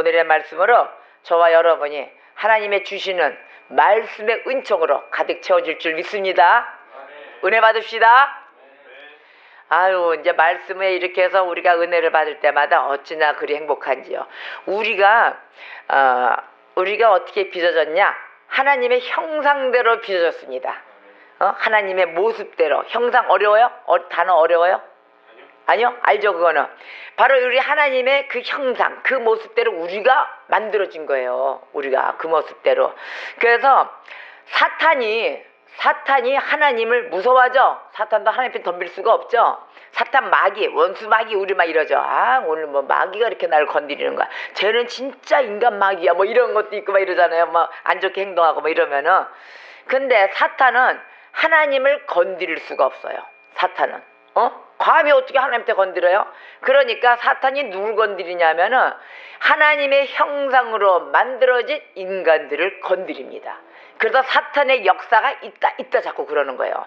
오늘의 말씀으로 저와 여러분이 하나님의 주시는 말씀의 은총으로 가득 채워질 줄 믿습니다. 은혜 받읍시다. 아유, 이제 말씀에 이렇게 해서 우리가 은혜를 받을 때마다 어찌나 그리 행복한지요. 우리가 어떻게 빚어졌냐? 하나님의 형상대로 빚어졌습니다. 하나님의 모습대로. 형상 어려워요? 단어 어려워요? 아니요? 알죠? 그거는 바로 우리 하나님의 그 형상, 그 모습대로 우리가 만들어진 거예요. 우리가 그 모습대로. 그래서 사탄이 하나님을 무서워하죠. 사탄도 하나님 앞에 덤빌 수가 없죠. 사탄 마귀, 원수 마귀, 우리 막 이러죠. 오늘 뭐 마귀가 이렇게 나를 건드리는 거야. 쟤는 진짜 인간 마귀야. 뭐 이런 것도 있고 막 이러잖아요. 막 안 좋게 행동하고 뭐 이러면은. 근데 사탄은 하나님을 건드릴 수가 없어요. 사탄은. 감히 어떻게 하나님한테 건드려요? 그러니까 사탄이 누굴 건드리냐면은 하나님의 형상으로 만들어진 인간들을 건드립니다. 그래서 사탄의 역사가 있다 자꾸 그러는 거예요.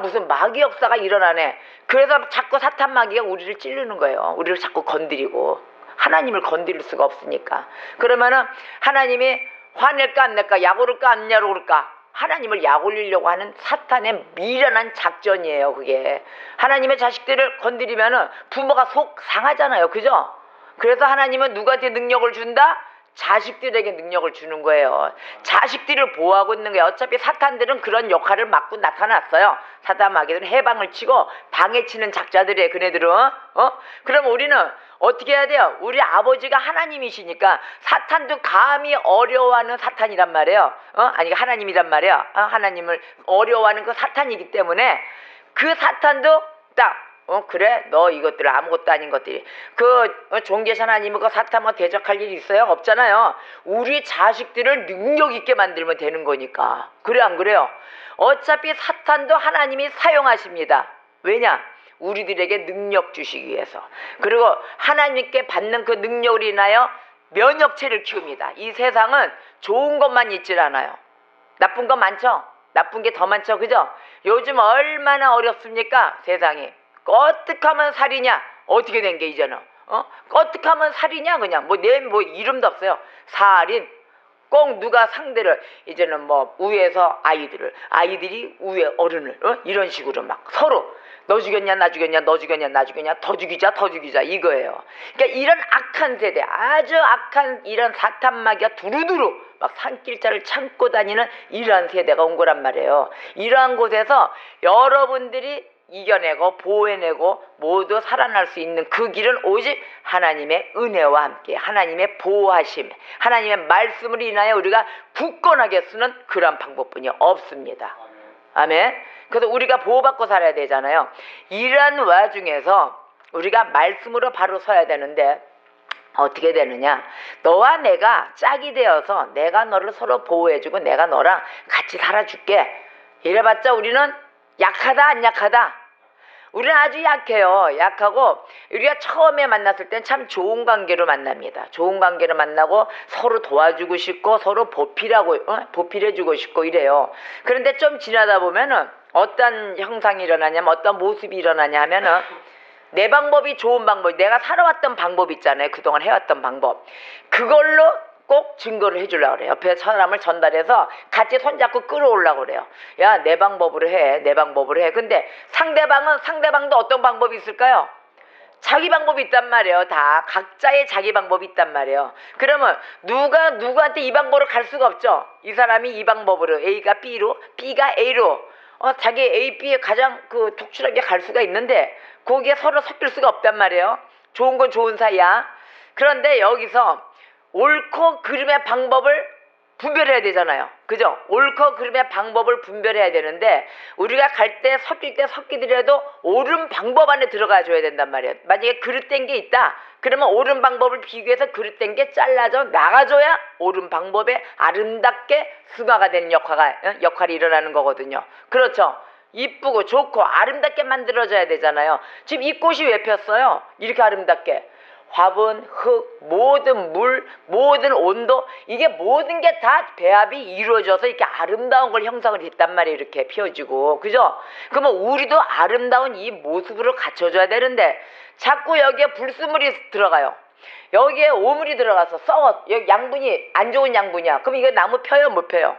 무슨 마귀 역사가 일어나네. 그래서 자꾸 사탄 마귀가 우리를 찌르는 거예요. 우리를 자꾸 건드리고. 하나님을 건드릴 수가 없으니까. 그러면은 하나님이 화낼까 안 낼까, 약 오를까 안 약 오를까, 하나님을 약 올리려고 하는 사탄의 미련한 작전이에요. 그게 하나님의 자식들을 건드리면은 부모가 속 상하잖아요. 그죠? 그래서 하나님은 누구한테 능력을 준다? 자식들에게 능력을 주는 거예요. 자식들을 보호하고 있는 거예요. 어차피 사탄들은 그런 역할을 맡고 나타났어요. 사탄 마귀들은 해방을 치고 방해치는 작자들이에요. 그네들은. 그럼 우리는 어떻게 해야 돼요? 우리 아버지가 하나님이시니까 사탄도 감히 어려워하는 사탄이란 말이에요. 아니 하나님이란 말이에요. 하나님을 어려워하는 그 사탄이기 때문에 그 사탄도 딱 그래? 너 이것들 아무것도 아닌 것들이 종계신 하나님은 그 사탄 뭐 대적할 일이 있어요? 없잖아요. 우리 자식들을 능력 있게 만들면 되는 거니까. 그래 안 그래요? 어차피 사탄도 하나님이 사용하십니다. 왜냐? 우리들에게 능력 주시기 위해서. 그리고 하나님께 받는 그 능력으로 인하여 면역체를 키웁니다. 이 세상은 좋은 것만 있질 않아요. 나쁜 것 많죠? 나쁜 게 더 많죠? 그죠? 요즘 얼마나 어렵습니까? 세상이. 어떡하면 살이냐? 어떻게 된 게 이제는? 어떡하면 살이냐? 그냥 뭐 이름도 없어요. 살인. 꼭 누가 상대를 이제는 뭐 위에서 아이들이 위에 어른을 이런 식으로 막 서로 너 죽였냐 나 죽였냐 너 죽였냐 나 죽였냐 더 죽이자 이거예요. 그러니까 이런 악한 세대, 아주 악한 이런 사탄 마귀가 두루두루 막 산길자를 참고 다니는 이러한 세대가 온 거란 말이에요. 이러한 곳에서 여러분들이 이겨내고 보호해내고 모두 살아날 수 있는 그 길은 오직 하나님의 은혜와 함께 하나님의 보호하심, 하나님의 말씀으로 인하여 우리가 굳건하게 쓰는 그런 방법뿐이 없습니다. 아멘. 그래서 우리가 보호받고 살아야 되잖아요. 이러한 와중에서 우리가 말씀으로 바로 서야 되는데 어떻게 되느냐? 너와 내가 짝이 되어서 내가 너를 서로 보호해주고 내가 너랑 같이 살아줄게. 이래봤자 우리는 약하다 안 약하다? 우리는 아주 약해요. 약하고 우리가 처음에 만났을 땐 참 좋은 관계로 만납니다. 좋은 관계로 만나고 서로 도와주고 싶고 서로 보필해주고 싶고 이래요. 그런데 좀 지나다 보면은 어떤 형상이 일어나냐면 어떤 모습이 일어나냐 하면은 내 방법이 좋은 방법, 내가 살아왔던 방법 있잖아요. 그동안 해왔던 방법. 그걸로 꼭 증거를 해주려고 그래요. 옆에 사람을 전달해서 같이 손잡고 끌어오려고 그래요. 야, 내 방법으로 해. 내 방법으로 해. 근데 상대방도 어떤 방법이 있을까요? 자기 방법이 있단 말이에요. 다 각자의 자기 방법이 있단 말이에요. 그러면 누구한테 이 방법으로 갈 수가 없죠. 이 사람이 이 방법으로 A가 B로, B가 A로 자기 A, B에 가장 독출하게 갈 수가 있는데 거기에 서로 섞일 수가 없단 말이에요. 좋은 건 좋은 사이야. 그런데 여기서 옳고 그름의 방법을 분별해야 되잖아요. 그죠? 옳고 그름의 방법을 분별해야 되는데 우리가 갈 때 섞일 때 섞이더라도 옳은 방법 안에 들어가 줘야 된단 말이에요. 만약에 그릇된 게 있다. 그러면 옳은 방법을 비교해서 그릇된 게 잘라져 나가줘야 옳은 방법에 아름답게 승화가 되는 역할이 일어나는 거거든요. 그렇죠? 이쁘고 좋고 아름답게 만들어져야 되잖아요. 지금 이 꽃이 왜 폈어요? 이렇게 아름답게. 화분, 흙, 모든 물, 모든 온도, 이게 모든 게 다 배합이 이루어져서 이렇게 아름다운 걸 형성을 했단 말이에요. 이렇게 피워지고. 그죠? 그러면 우리도 아름다운 이 모습으로 갖춰줘야 되는데 자꾸 여기에 불순물이 들어가요. 여기에 오물이 들어가서 썩어. 여기 양분이 안 좋은 양분이야. 그럼 이거 나무 펴요 못 펴요?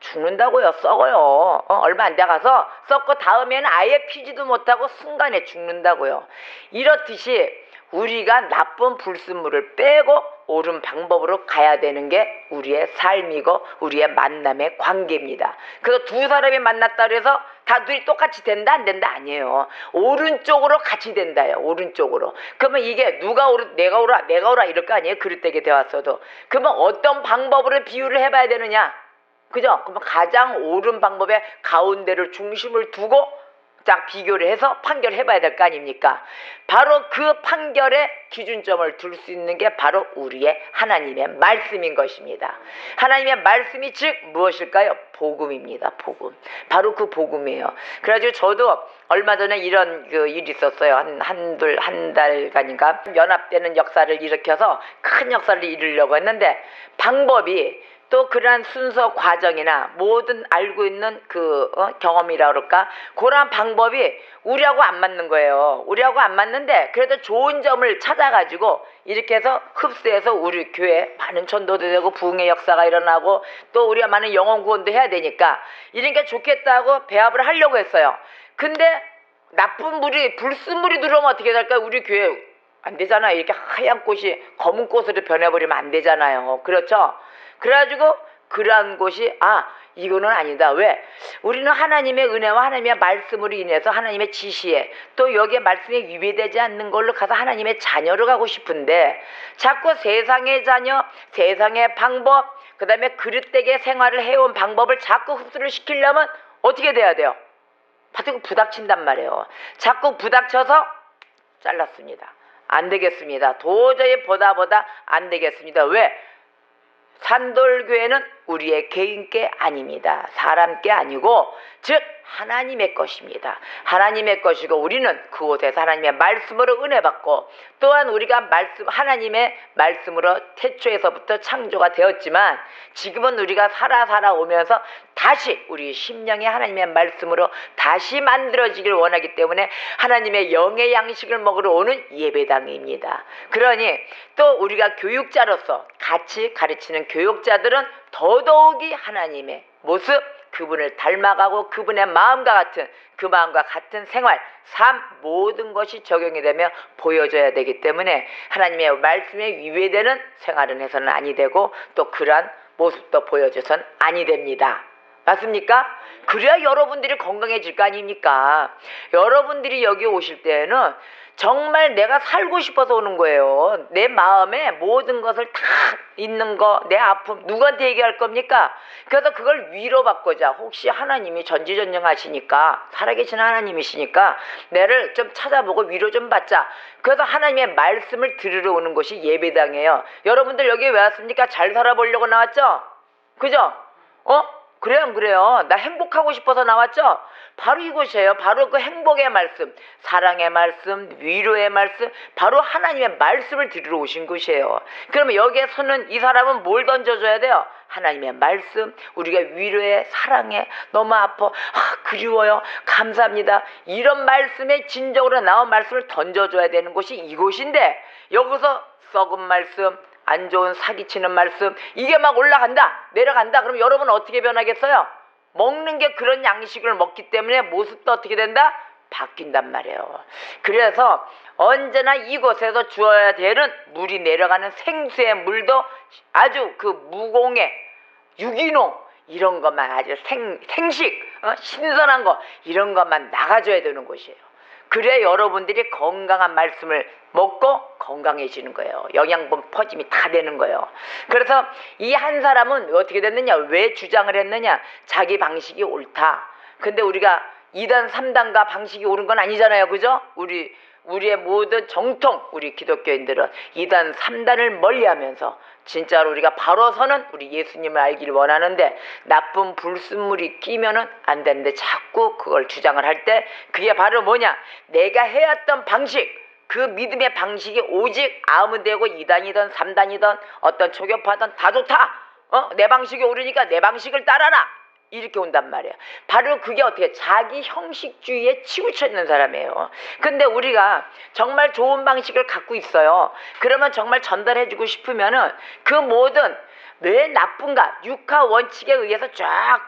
죽는다고요. 썩어요. 얼마 안 돼가서 썩고 다음에는 아예 피지도 못하고 순간에 죽는다고요. 이렇듯이 우리가 나쁜 불순물을 빼고 옳은 방법으로 가야 되는 게 우리의 삶이고 우리의 만남의 관계입니다. 그래서 두 사람이 만났다 그래서 다 둘이 똑같이 된다 안 된다 아니에요. 오른쪽으로 같이 된다요. 오른쪽으로. 그러면 이게 누가 오르 내가 오라 이럴 거 아니에요. 그릇되게 되었어도. 그러면 어떤 방법으로 비유를 해봐야 되느냐. 그죠? 그러면 가장 옳은 방법에 가운데를 중심을 두고 딱 비교를 해서 판결해봐야 될 거 아닙니까? 바로 그 판결의 기준점을 둘 수 있는 게 바로 우리의 하나님의 말씀인 것입니다. 하나님의 말씀이 즉 무엇일까요? 복음입니다. 복음. 바로 그 복음이에요. 그래가지고 저도 얼마 전에 이런 일이 있었어요. 한 달간인가 연합되는 역사를 일으켜서 큰 역사를 이루려고 했는데 방법이 또 그러한 순서 과정이나 모든 알고 있는 경험이라 그럴까? 그런 방법이 우리하고 안 맞는 거예요. 우리하고 안 맞는데 그래도 좋은 점을 찾아가지고 이렇게 해서 흡수해서 우리 교회 많은 전도도 되고 부흥의 역사가 일어나고 또 우리가 많은 영혼 구원도 해야 되니까 이런 게 좋겠다고 배합을 하려고 했어요. 근데 나쁜 물이 불순물이 들어오면 어떻게 될까요? 우리 교회 안 되잖아요. 이렇게 하얀 꽃이 검은 꽃으로 변해버리면 안 되잖아요. 그렇죠? 그래가지고 그러한 곳이 이거는 아니다. 왜? 우리는 하나님의 은혜와 하나님의 말씀으로 인해서 하나님의 지시에 또 여기에 말씀에 위배되지 않는 걸로 가서 하나님의 자녀로 가고 싶은데 자꾸 세상의 자녀, 세상의 방법, 그 다음에 그릇되게 생활을 해온 방법을 자꾸 흡수를 시키려면 어떻게 돼야 돼요? 자꾸 부닥친단 말이에요. 자꾸 부닥쳐서 잘랐습니다. 안 되겠습니다. 도저히 보다 안 되겠습니다. 왜? 산돌교회는 우리의 개인께 아닙니다. 사람께 아니고 즉 하나님의 것입니다. 하나님의 것이고 우리는 그곳에서 하나님의 말씀으로 은혜 받고 또한 우리가 하나님의 말씀으로 태초에서부터 창조가 되었지만 지금은 우리가 살아 오면서 다시 우리 심령이 하나님의 말씀으로 다시 만들어지길 원하기 때문에 하나님의 영의 양식을 먹으러 오는 예배당입니다. 그러니 또 우리가 교육자로서 같이 가르치는 교육자들은 더더욱이 하나님의 모습, 그분을 닮아가고 그분의 마음과 같은 생활, 삶 모든 것이 적용이 되며 보여져야 되기 때문에 하나님의 말씀에 위배되는 생활은 해서는 아니 되고 또 그러한 모습도 보여줘서는 아니 됩니다. 맞습니까? 그래야 여러분들이 건강해질 거 아닙니까? 여러분들이 여기 오실 때에는 정말 내가 살고 싶어서 오는 거예요. 내 마음에 모든 것을 다 있는 거, 내 아픔 누구한테 얘기할 겁니까? 그래서 그걸 위로받고자 혹시 하나님이 전지전능하시니까 살아계신 하나님이시니까 내를 좀 찾아보고 위로 좀 받자. 그래서 하나님의 말씀을 들으러 오는 곳이 예배당이에요. 여러분들 여기 왜 왔습니까? 잘 살아보려고 나왔죠? 그죠? 그래요 안 그래요? 나 행복하고 싶어서 나왔죠? 바로 이곳이에요. 바로 그 행복의 말씀, 사랑의 말씀, 위로의 말씀, 바로 하나님의 말씀을 들으러 오신 곳이에요. 그러면 여기에 서는 이 사람은 뭘 던져줘야 돼요? 하나님의 말씀, 우리가 위로에, 사랑에, 너무 아파, 그리워요, 감사합니다, 이런 말씀에 진정으로 나온 말씀을 던져줘야 되는 곳이 이곳인데 여기서 썩은 말씀, 안 좋은 사기치는 말씀 이게 막 올라간다 내려간다. 그럼 여러분 어떻게 변하겠어요? 먹는 게 그런 양식을 먹기 때문에 모습도 어떻게 된다? 바뀐단 말이에요. 그래서 언제나 이곳에서 주어야 되는 물이 내려가는 생수의 물도 아주 그 무공해 유기농 이런 것만 아주 생식 신선한 거 이런 것만 나가줘야 되는 곳이에요. 그래야 여러분들이 건강한 말씀을 먹고 건강해지는 거예요. 영양분 퍼짐이 다 되는 거예요. 그래서 이 한 사람은 어떻게 됐느냐? 왜 주장을 했느냐? 자기 방식이 옳다. 근데 우리가 2단 3단과 방식이 옳은 건 아니잖아요. 그죠? 우리의 모든 정통 우리 기독교인들은 2단 3단을 멀리하면서 진짜로 우리가 바로 서는 우리 예수님을 알기를 원하는데 나쁜 불순물이 끼면은 안 되는데 자꾸 그걸 주장을 할 때 그게 바로 뭐냐? 내가 해왔던 방식, 그 믿음의 방식이 오직 아무데고 2단이든 3단이든 어떤 초교파든 다 좋다. 내 방식이 옳으니까 내 방식을 따라라. 이렇게 온단 말이에요. 바로 그게 어떻게 자기 형식주의에 치우쳐 있는 사람이에요. 근데 우리가 정말 좋은 방식을 갖고 있어요. 그러면 정말 전달해주고 싶으면은 그 모든 왜 나쁜가 육하 원칙에 의해서 쫙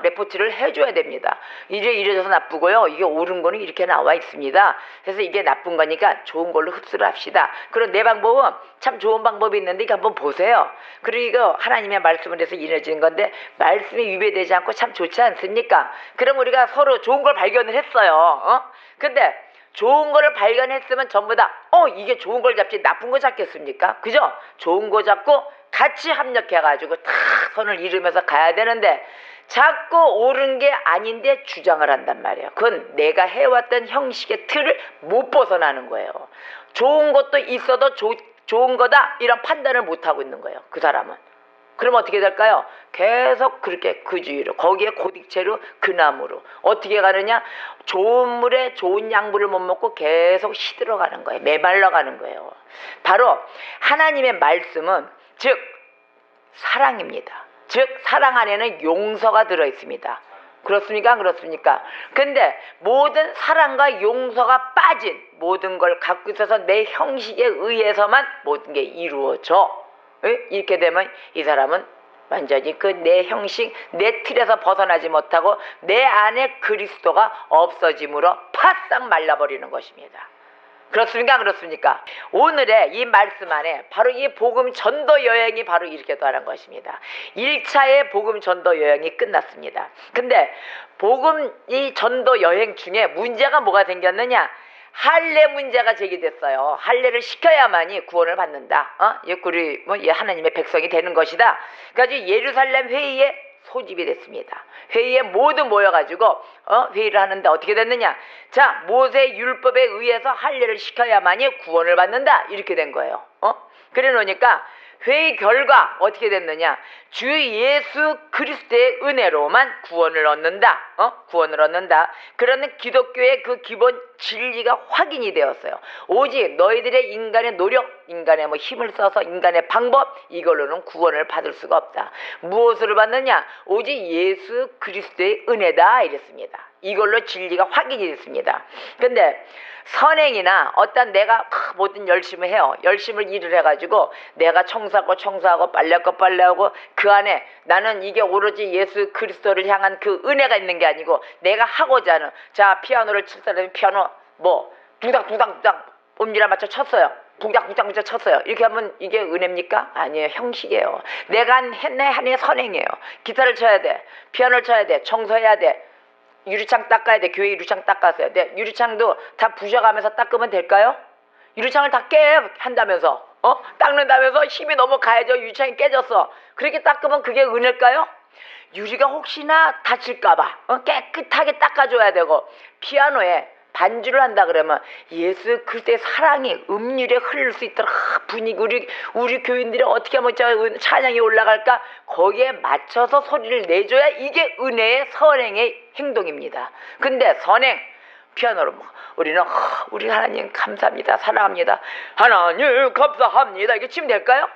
레포트를 해줘야 됩니다. 이래져서 나쁘고요. 이게 옳은 거는 이렇게 나와 있습니다. 그래서 이게 나쁜 거니까 좋은 걸로 흡수를 합시다. 그리고 내 방법은 참 좋은 방법이 있는데 이거 한번 보세요. 그리고 이거 하나님의 말씀을 해서 이루어지는 건데 말씀에 위배되지 않고 참 좋지 않습니까? 그럼 우리가 서로 좋은 걸 발견을 했어요. 근데 좋은 거를 발견했으면 전부 다 이게 좋은 걸 잡지 나쁜 거 잡겠습니까? 그죠? 좋은 거 잡고 같이 합력해가지고 다 선을 이루면서 가야 되는데 자꾸 옳은 게 아닌데 주장을 한단 말이에요. 그건 내가 해왔던 형식의 틀을 못 벗어나는 거예요. 좋은 것도 있어도 좋은 거다 이런 판단을 못하고 있는 거예요. 그 사람은. 그럼 어떻게 될까요? 계속 그렇게 그 주의로 거기에 고딕체로 그 나무로 어떻게 가느냐? 좋은 물에 좋은 양분을 못 먹고 계속 시들어가는 거예요. 메말라가는 거예요. 바로 하나님의 말씀은 즉 사랑입니다. 즉 사랑 안에는 용서가 들어있습니다. 그렇습니까? 그렇습니까? 근데 모든 사랑과 용서가 빠진 모든 걸 갖고 있어서 내 형식에 의해서만 모든 게 이루어져. 이렇게 되면 이 사람은 완전히 그 내 형식, 내 틀에서 벗어나지 못하고 내 안에 그리스도가 없어짐으로 바싹 말라버리는 것입니다. 그렇습니까? 그렇습니까? 오늘의 이 말씀 안에 바로 이 복음 전도 여행이 바로 이렇게 떠난 것입니다. 1차의 복음 전도 여행이 끝났습니다. 근데 복음 이 전도 여행 중에 문제가 뭐가 생겼느냐? 할례 문제가 제기됐어요. 할례를 시켜야만이 구원을 받는다. 우리 하나님의 백성이 되는 것이다. 그래서 예루살렘 회의에 소집이 됐습니다. 회의에 모두 모여가지고 회의를 하는데 어떻게 됐느냐? 자, 모세 율법에 의해서 할례를 시켜야만이 구원을 받는다. 이렇게 된 거예요. 그래 놓으니까 회의 결과 어떻게 됐느냐? 주 예수 그리스도의 은혜로만 구원을 얻는다. 구원을 얻는다. 그러는 기독교의 그 기본 진리가 확인이 되었어요. 오직 너희들의 인간의 노력, 인간의 힘을 써서 인간의 방법 이걸로는 구원을 받을 수가 없다. 무엇으로 받느냐? 오직 예수 그리스도의 은혜다 이랬습니다. 이걸로 진리가 확인이 됐습니다. 근데 선행이나 어떤 내가 뭐든 열심히 해요. 열심히 일을 해가지고 내가 청소하고 빨래하고 그 안에 나는 이게 오로지 예수 그리스도를 향한 그 은혜가 있는 게 아니고 내가 하고자 하는 자 피아노를 칠 사람이 피아노 둥당둥당 음리라 맞춰 쳤어요. 둥당둥당 쳤어요. 이렇게 하면 이게 은혜입니까? 아니에요. 형식이에요. 내가 한 해의 선행이에요. 기타를 쳐야 돼. 피아노를 쳐야 돼. 청소해야 돼. 유리창 닦아야 돼. 교회 유리창 닦았어요. 네, 유리창도 다 부셔가면서 닦으면 될까요? 유리창을 다 한다면서 닦는다면서 힘이 너무 가해져 유리창이 깨졌어. 그렇게 닦으면 그게 은혜일까요? 유리가 혹시나 다칠까봐 깨끗하게 닦아줘야 되고 피아노에 반주를 한다 그러면 예수 그리스도의 사랑이 음률에 흐를 수 있도록 분위기 우리 교인들이 어떻게 하면 찬양이 올라갈까 거기에 맞춰서 소리를 내줘야 이게 은혜의 선행의 행동입니다. 근데 선행 피아노로 우리는 우리 하나님 감사합니다 사랑합니다 하나님 감사합니다 이게 치면 될까요?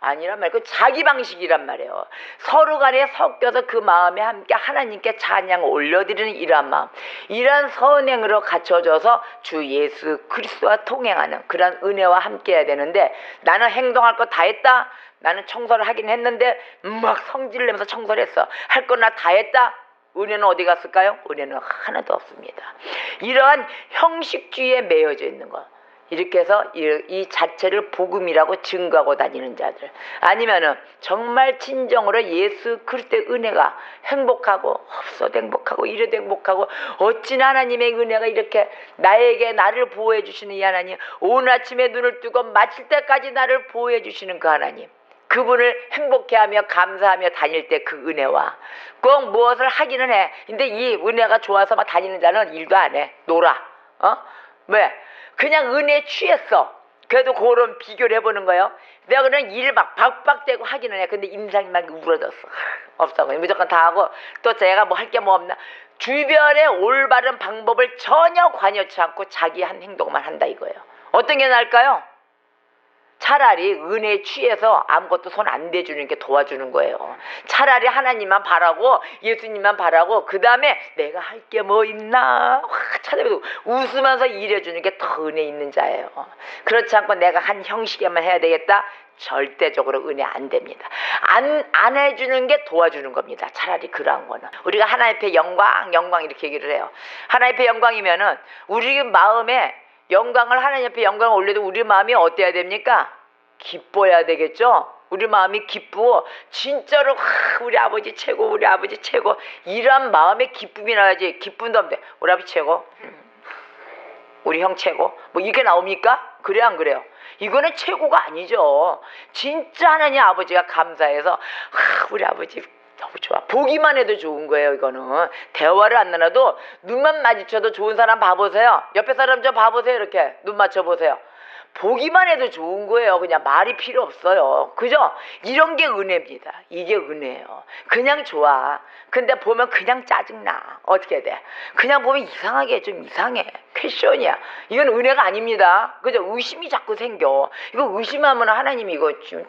아니란 말이에요. 그 자기 방식이란 말이에요. 서로 간에 섞여서 그 마음에 함께 하나님께 찬양을 올려드리는 이러한 마음, 이러한 선행으로 갖춰져서 주 예수 그리스도와 통행하는 그런 은혜와 함께 해야 되는데 나는 행동할 거 다 했다. 나는 청소를 하긴 했는데 막 성질을 내면서 청소를 했어. 할 건 나 다 했다. 은혜는 어디 갔을까요? 은혜는 하나도 없습니다. 이러한 형식주의에 매여져 있는 것. 이렇게 해서 이 자체를 복음이라고 증거하고 다니는 자들 아니면은 정말 진정으로 예수 그리스도의 은혜가 행복하고 없어도 행복하고 이래도 행복하고 어찌나 하나님의 은혜가 이렇게 나를 보호해 주시는 이 하나님 오늘 아침에 눈을 뜨고 마칠 때까지 나를 보호해 주시는 그 하나님 그분을 행복해하며 감사하며 다닐 때 그 은혜와 꼭 무엇을 하기는 해. 근데 이 은혜가 좋아서 막 다니는 자는 일도 안 해. 놀아. 왜? 그냥 은혜에 취했어. 그래도 그런 비교를 해보는 거예요. 내가 그냥 일 막 박박대고 하기는 해. 근데 인상이 막 우러졌어. 없어. 무조건 다 하고 또 제가 뭐 할 게 뭐 없나. 주변의 올바른 방법을 전혀 관여치 않고 자기 한 행동만 한다 이거예요. 어떤 게 나을까요? 차라리 은혜에 취해서 아무것도 손 안 대주는 게 도와주는 거예요. 차라리 하나님만 바라고 예수님만 바라고 그 다음에 내가 할 게 뭐 있나 찾아보고 웃으면서 일해주는 게 더 은혜 있는 자예요. 그렇지 않고 내가 한 형식에만 해야 되겠다? 절대적으로 은혜 안 됩니다. 안 해주는 게 도와주는 겁니다. 차라리 그러한 거는. 우리가 하나님 앞에 영광 이렇게 얘기를 해요. 하나님 앞에 영광이면은 우리 마음에 영광을 하나님 앞에 영광을 올려도 우리 마음이 어때야 됩니까? 기뻐야 되겠죠? 우리 마음이 기쁘고 진짜로 우리 아버지 최고 우리 아버지 최고 이런 마음에 기쁨이 나야지. 기쁨도 없는데 우리 아버지 최고 우리 형 최고 뭐 이렇게 나옵니까? 그래 안 그래요? 이거는 최고가 아니죠. 진짜 하나님 아버지가 감사해서 우리 아버지 너무 좋아. 보기만 해도 좋은 거예요. 이거는 대화를 안 나눠도 눈만 마주쳐도 좋은 사람 봐보세요. 옆에 사람 좀 봐보세요. 이렇게 눈 맞춰보세요. 보기만 해도 좋은 거예요. 그냥 말이 필요 없어요. 그죠? 이런 게 은혜입니다. 이게 은혜예요. 그냥 좋아. 근데 보면 그냥 짜증나. 어떻게 돼? 그냥 보면 이상하게 좀 이상해. 퀘션이야. 이건 은혜가 아닙니다. 그죠? 의심이 자꾸 생겨. 이거 의심하면 하나님이 이거 좀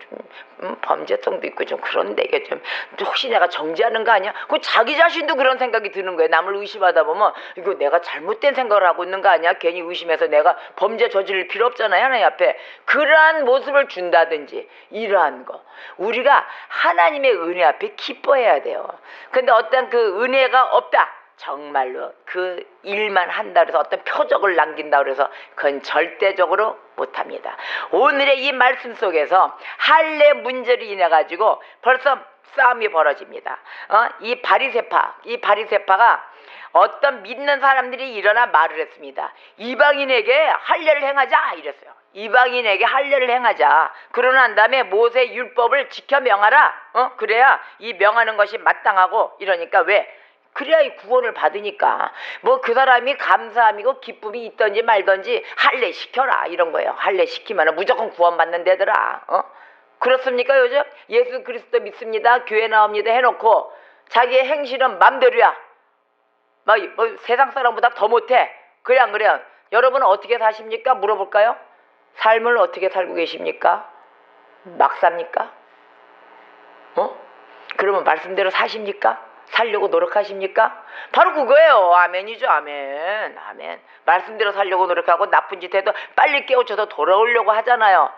범죄성도 있고 좀 그런데 이게 좀 혹시 내가 정죄하는 거 아니야? 그 자기 자신도 그런 생각이 드는 거예요. 남을 의심하다 보면 이거 내가 잘못된 생각을 하고 있는 거 아니야? 괜히 의심해서 내가 범죄 저지를 필요 없잖아요. 하나님 앞에. 그러한 모습을 준다든지 이러한 거. 우리가 하나님의 은혜 앞에 기뻐해야 돼요. 근데 어떤 그 은혜가 없다. 정말로 그 일만 한다 그래서 어떤 표적을 남긴다 그래서 그건 절대적으로 못합니다. 오늘의 이 말씀 속에서 할례 문제로 인해 가지고 벌써 싸움이 벌어집니다. 이 바리새파가 어떤 믿는 사람들이 일어나 말을 했습니다. 이방인에게 할례를 행하자 이랬어요. 이방인에게 할례를 행하자. 그러고 난 다음에 모세 율법을 지켜 명하라. 그래야 이 명하는 것이 마땅하고 이러니까 왜? 그래야 이 구원을 받으니까 뭐 그 사람이 감사함이고 기쁨이 있던지 말던지 할례 시켜라 이런 거예요. 할례 시키면 무조건 구원받는 데더라. 그렇습니까? 요즘 예수 그리스도 믿습니다 교회 나옵니다 해놓고 자기의 행실은 맘대로야. 뭐 세상 사람보다 더 못해. 그래 안 그래요? 여러분은 어떻게 사십니까? 물어볼까요? 삶을 어떻게 살고 계십니까? 막 삽니까? 그러면 말씀대로 사십니까? 살려고 노력하십니까? 바로 그거예요. 아멘이죠. 아멘. 아멘. 말씀대로 살려고 노력하고 나쁜 짓 해도 빨리 깨우쳐서 돌아오려고 하잖아요.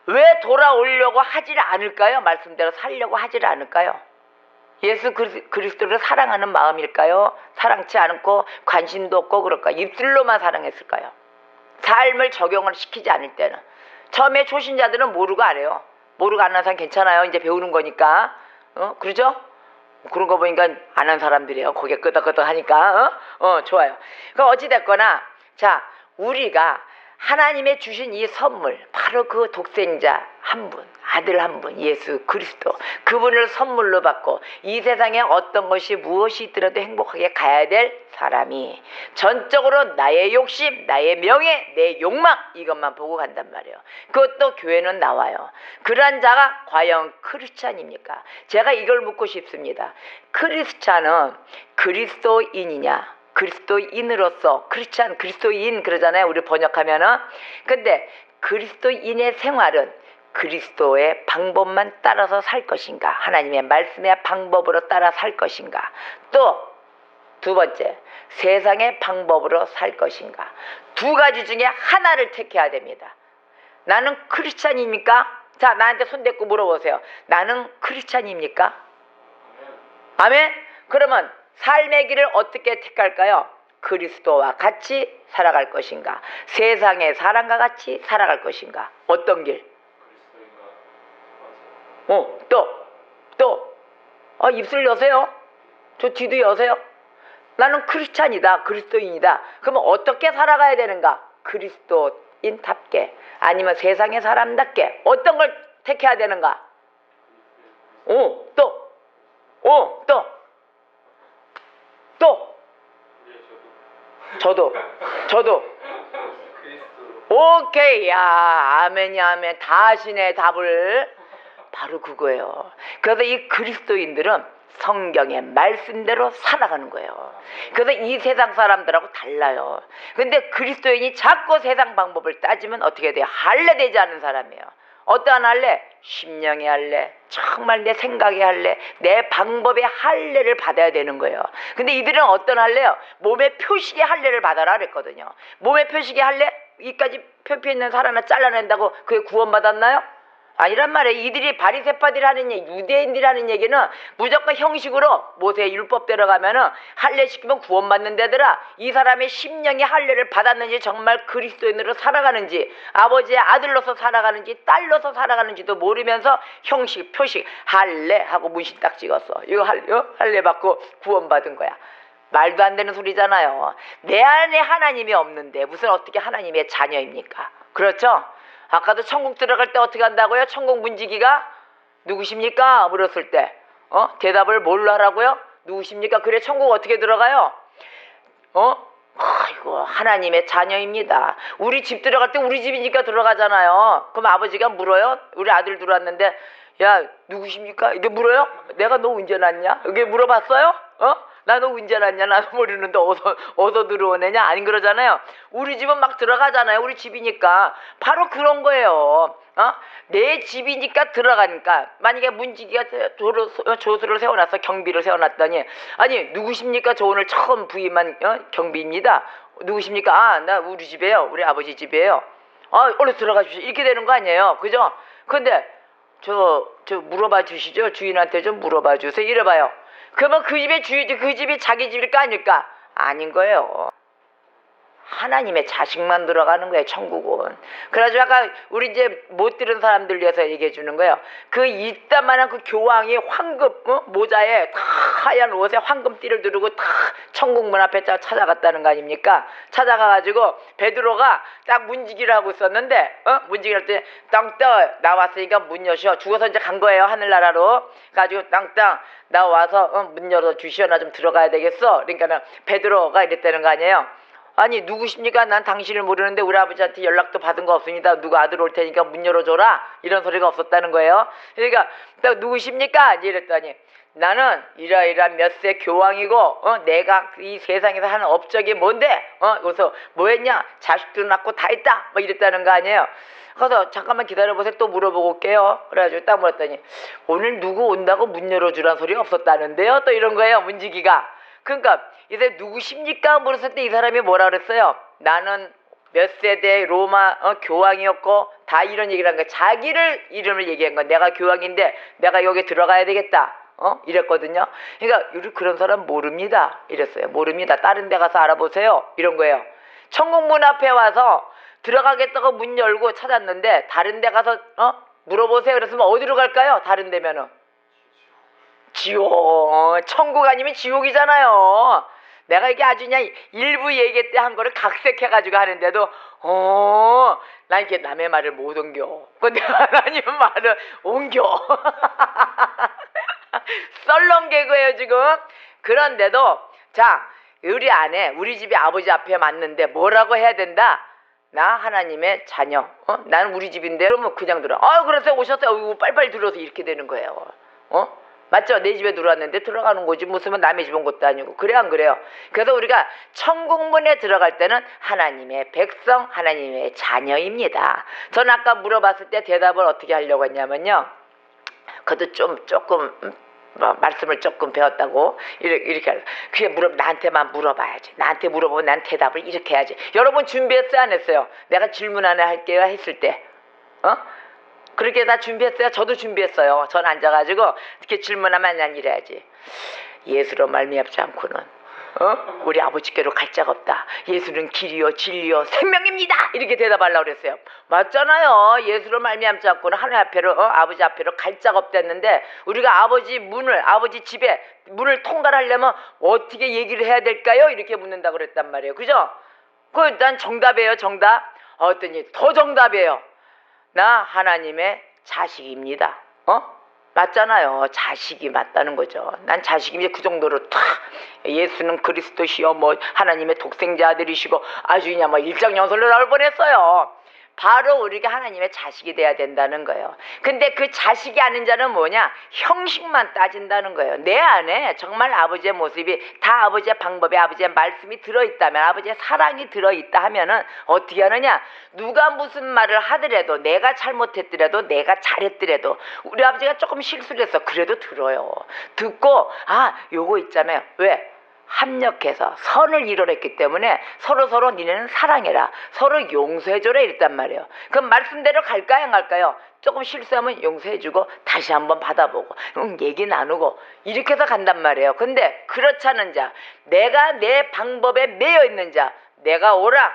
왜 돌아오려고 하질 않을까요? 말씀대로 살려고 하질 않을까요? 예수 그리스도를 사랑하는 마음일까요? 사랑치 않고 관심도 없고 그럴까요? 입술로만 사랑했을까요? 삶을 적용을 시키지 않을 때는. 처음에 초신자들은 모르고 안 해요. 모르고 안 하는 사람 괜찮아요. 이제 배우는 거니까. 그러죠? 그런 거 보니까 안 한 사람들이에요. 고개 끄덕끄덕 하니까. 좋아요. 그럼 어찌됐거나, 자, 우리가 하나님의 주신 이 선물, 바로 그 독생자 한 분, 아들 한 분, 예수 그리스도, 그분을 선물로 받고 이 세상에 어떤 것이 무엇이 있더라도 행복하게 가야 될 사람이 전적으로 나의 욕심, 나의 명예, 내 욕망 이것만 보고 간단 말이에요. 그것도 교회는 나와요. 그러한 자가 과연 크리스찬입니까? 제가 이걸 묻고 싶습니다. 크리스찬은 그리스도인이냐? 그리스도인으로서 크리스찬 그리스도인 그러잖아요. 우리 번역하면은. 근데 그리스도인의 생활은 그리스도의 방법만 따라서 살 것인가? 하나님의 말씀의 방법으로 따라 살 것인가? 또 두 번째, 세상의 방법으로 살 것인가? 두 가지 중에 하나를 택해야 됩니다. 나는 크리스찬입니까? 자, 나한테 손 대고 물어보세요. 나는 크리스찬입니까? 아멘? 그러면 삶의 길을 어떻게 택할까요? 그리스도와 같이 살아갈 것인가? 세상의 사람과 같이 살아갈 것인가? 어떤 길? 입술 여세요. 저 뒤도 여세요. 나는 크리스찬이다. 그리스도인이다. 그러면 어떻게 살아가야 되는가? 그리스도인답게 아니면 세상의 사람답게 어떤 걸 택해야 되는가? 저도 오케이. 야, 아멘이 아멘. 다 하시네 답을. 바로 그거예요. 그래서 이 그리스도인들은 성경의 말씀대로 살아가는 거예요. 그래서 이 세상 사람들하고 달라요. 근데 그리스도인이 자꾸 세상 방법을 따지면 어떻게 돼요? 할례되지 않은 사람이에요. 어떠한 할례? 심령의 할례. 정말 내 생각의 할례, 내 방법의 할례를 받아야 되는 거예요. 근데 이들은 어떤 할례요? 몸의 표식의 할례를 받아라 그랬거든요. 몸의 표식의 할례? 이까지 표피에 있는 살 하나 잘라낸다고 그게 구원받았나요? 아니란 말이에요. 이들이 바리새파들이 하는 얘기, 유대인들이 하는 얘기는 무조건 형식으로 모세의 율법대로 가면은 할례 시키면 구원받는 데더라. 이 사람의 심령의 할례를 받았는지, 정말 그리스도인으로 살아가는지, 아버지의 아들로서 살아가는지, 딸로서 살아가는지도 모르면서 형식, 표식, 할례 하고 문신 딱 찍었어. 이거 할례 받고 구원받은 거야. 말도 안 되는 소리잖아요. 내 안에 하나님이 없는데 무슨 어떻게 하나님의 자녀입니까? 그렇죠? 아까도 천국 들어갈 때 어떻게 한다고요? 천국 문지기가 누구십니까? 물었을 때 대답을 뭘로 하라고요? 누구십니까? 그래 천국 어떻게 들어가요? 아이고 하나님의 자녀입니다. 우리 집 들어갈 때 우리 집이니까 들어가잖아요. 그럼 아버지가 물어요? 우리 아들 들어왔는데 야 누구십니까? 이게 물어요? 내가 너 언제 났냐? 이게 물어봤어요? 나 너 언제 났냐? 나도 모르는데 어서 들어오느냐? 아닌 그러잖아요. 우리 집은 막 들어가잖아요. 우리 집이니까. 바로 그런 거예요. 내 집이니까 들어가니까. 만약에 문지기가 조수를 세워놨어. 경비를 세워놨더니 아니 누구십니까? 저 오늘 처음 부임한 경비입니다. 누구십니까? 아, 나 우리 집이에요. 우리 아버지 집이에요. 얼른 들어가 주시오. 이렇게 되는 거 아니에요. 그죠? 근데 저 물어봐 주시죠. 주인한테 좀 물어봐 주세요. 이래봐요. 그러면 그 집이 자기 집일까 아닐까? 아닌 거예요. 하나님의 자식만 들어가는 거예요, 천국은. 그래가지고 아까 우리 이제 못 들은 사람들 위해서 얘기해 주는 거예요. 그 이따만한 그 교황이 황금 모자에 다 하얀 옷에 황금띠를 두르고 다 천국 문 앞에 찾아갔다는 거 아닙니까? 찾아가가지고 베드로가 딱 문지기를 하고 있었는데 문지기를 할 때 땅땅 나왔으니까 문 여시오. 죽어서 이제 간 거예요, 하늘나라로. 가지고 땅땅 나와서 문 열어 주시오. 나 좀 들어가야 되겠어. 그러니까는 베드로가 이랬다는 거 아니에요. 아니 누구십니까? 난 당신을 모르는데 우리 아버지한테 연락도 받은 거 없습니다. 누가 아들 올 테니까 문 열어줘라. 이런 소리가 없었다는 거예요. 그러니까 누구십니까? 이랬더니 나는 이러이러한 몇 세 교황이고 내가 이 세상에서 하는 업적이 뭔데? 그래서 뭐 했냐? 자식도 낳고 다 했다. 뭐 이랬다는 거 아니에요. 그래서 잠깐만 기다려보세요. 또 물어보고 올게요. 그래가지고 딱 물었더니 오늘 누구 온다고 문 열어주란 소리 없었다는데요. 또 이런 거예요. 문지기가. 그러니까 이제 누구십니까? 물었을 때 이 사람이 뭐라 그랬어요? 나는 몇 세대 로마 교황이었고 다 이런 얘기를 한 거야. 자기를 이름을 얘기한 거야. 내가 교황인데 내가 여기 들어가야 되겠다. 이랬거든요. 그러니까 우리 그런 사람 모릅니다. 이랬어요. 모릅니다. 다른 데 가서 알아보세요. 이런 거예요. 천국 문 앞에 와서 들어가겠다고 문 열고 찾았는데 다른 데 가서 물어보세요. 그랬으면 어디로 갈까요? 다른 데면은 지옥. 천국 아니면 지옥이잖아요. 내가 이게 아주 그냥 일부 얘기 때 한 거를 각색해가지고 하는데도 나 이렇게 남의 말을 못 옮겨. 근데 하나님 말을 옮겨. 썰렁 개그예요 지금. 그런데도 자 우리 안에 우리 집이 아버지 앞에 맞는데 뭐라고 해야 된다? 나 하나님의 자녀. 나는 우리 집인데 그러면 그냥 들어. 그래서 오셨어요. 빨리빨리 들어서 이렇게 되는 거예요. 맞죠? 내 집에 들어왔는데 들어가는 거지 무슨 남의 집 온 것도 아니고. 그래 안 그래요? 그래서 우리가 천국문에 들어갈 때는 하나님의 백성, 하나님의 자녀입니다. 전 아까 물어봤을 때 대답을 어떻게 하려고 했냐면요. 그래도 조금 말씀을 조금 배웠다고 이렇게 그게 나한테만 물어봐야지. 나한테 물어보면 난 대답을 이렇게 해야지. 여러분 준비했어요 안 했어요? 내가 질문 하나 할게요 했을 때 그렇게 다 준비했어요? 저도 준비했어요. 전 앉아가지고 이렇게 질문하면 난 이래야지. 예수로 말미암지 않고는 우리 아버지께로 갈 자가 없다. 예수는 길이요 진리요 생명입니다. 이렇게 대답하려고 그랬어요. 맞잖아요. 예수로 말미암지 않고는 하나님 앞에로 아버지 앞에로 갈 자가 없댔는데 우리가 아버지 집에 문을 통과하려면 어떻게 얘기를 해야 될까요? 이렇게 묻는다고 그랬단 말이에요. 그죠? 난 정답이에요. 정답. 어떠니 더 정답이에요. 나 하나님의 자식입니다. 맞잖아요. 자식이 맞다는 거죠. 난 자식이 그 정도로 탁 예수는 그리스도시요 뭐 하나님의 독생자 아들이시고 아주 그냥 뭐 일장연설로 나올 뻔했어요. 바로 우리가 하나님의 자식이 돼야 된다는 거예요. 근데 그 자식이 아닌 자는 뭐냐? 형식만 따진다는 거예요. 내 안에 정말 아버지의 모습이 다 아버지의 방법에 아버지의 말씀이 들어있다면, 아버지의 사랑이 들어있다 하면은 어떻게 하느냐? 누가 무슨 말을 하더라도, 내가 잘못했더라도, 내가 잘했더라도, 우리 아버지가 조금 실수를 했어. 그래도 들어요. 듣고 요거 있잖아요. 왜? 합력해서 선을 이뤄냈기 때문에 서로 니네는 사랑해라, 서로 용서해줘라 이랬단 말이에요. 그럼 말씀대로 갈까요, 안 갈까요? 조금 실수하면 용서해주고 다시 한번 받아보고 얘기 나누고 이렇게 해서 간단 말이에요. 근데 그렇지 않은 자, 내가 내 방법에 매여 있는 자, 내가 오라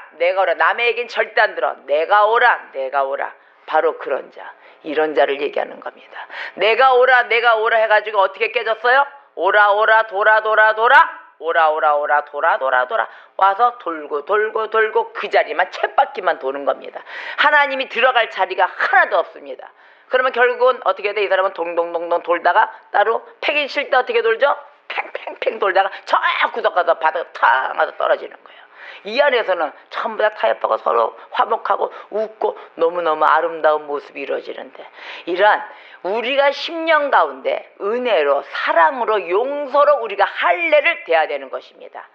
남의 얘기는 절대 안 들어, 내가 오라 바로 그런 자, 이런 자를 얘기하는 겁니다. 내가 오라 해가지고 어떻게 깨졌어요? 오라 돌아 와서 돌고 그 자리만 쳇바퀴만 도는 겁니다. 하나님이 들어갈 자리가 하나도 없습니다. 그러면 결국은 어떻게 돼? 이 사람은 동동동동 돌다가 따로 패기 칠 때 어떻게 돌죠? 팽팽팽 돌다가 저 구석 가서 바닥에 탕 하서 떨어지는 거예요. 이 안에서는 전부 다 타협하고 서로 화목하고 웃고 너무너무 아름다운 모습이 이루어지는데, 이러한 우리가 10년 가운데 은혜로, 사랑으로, 용서로 우리가 할례를 돼야 되는 것입니다.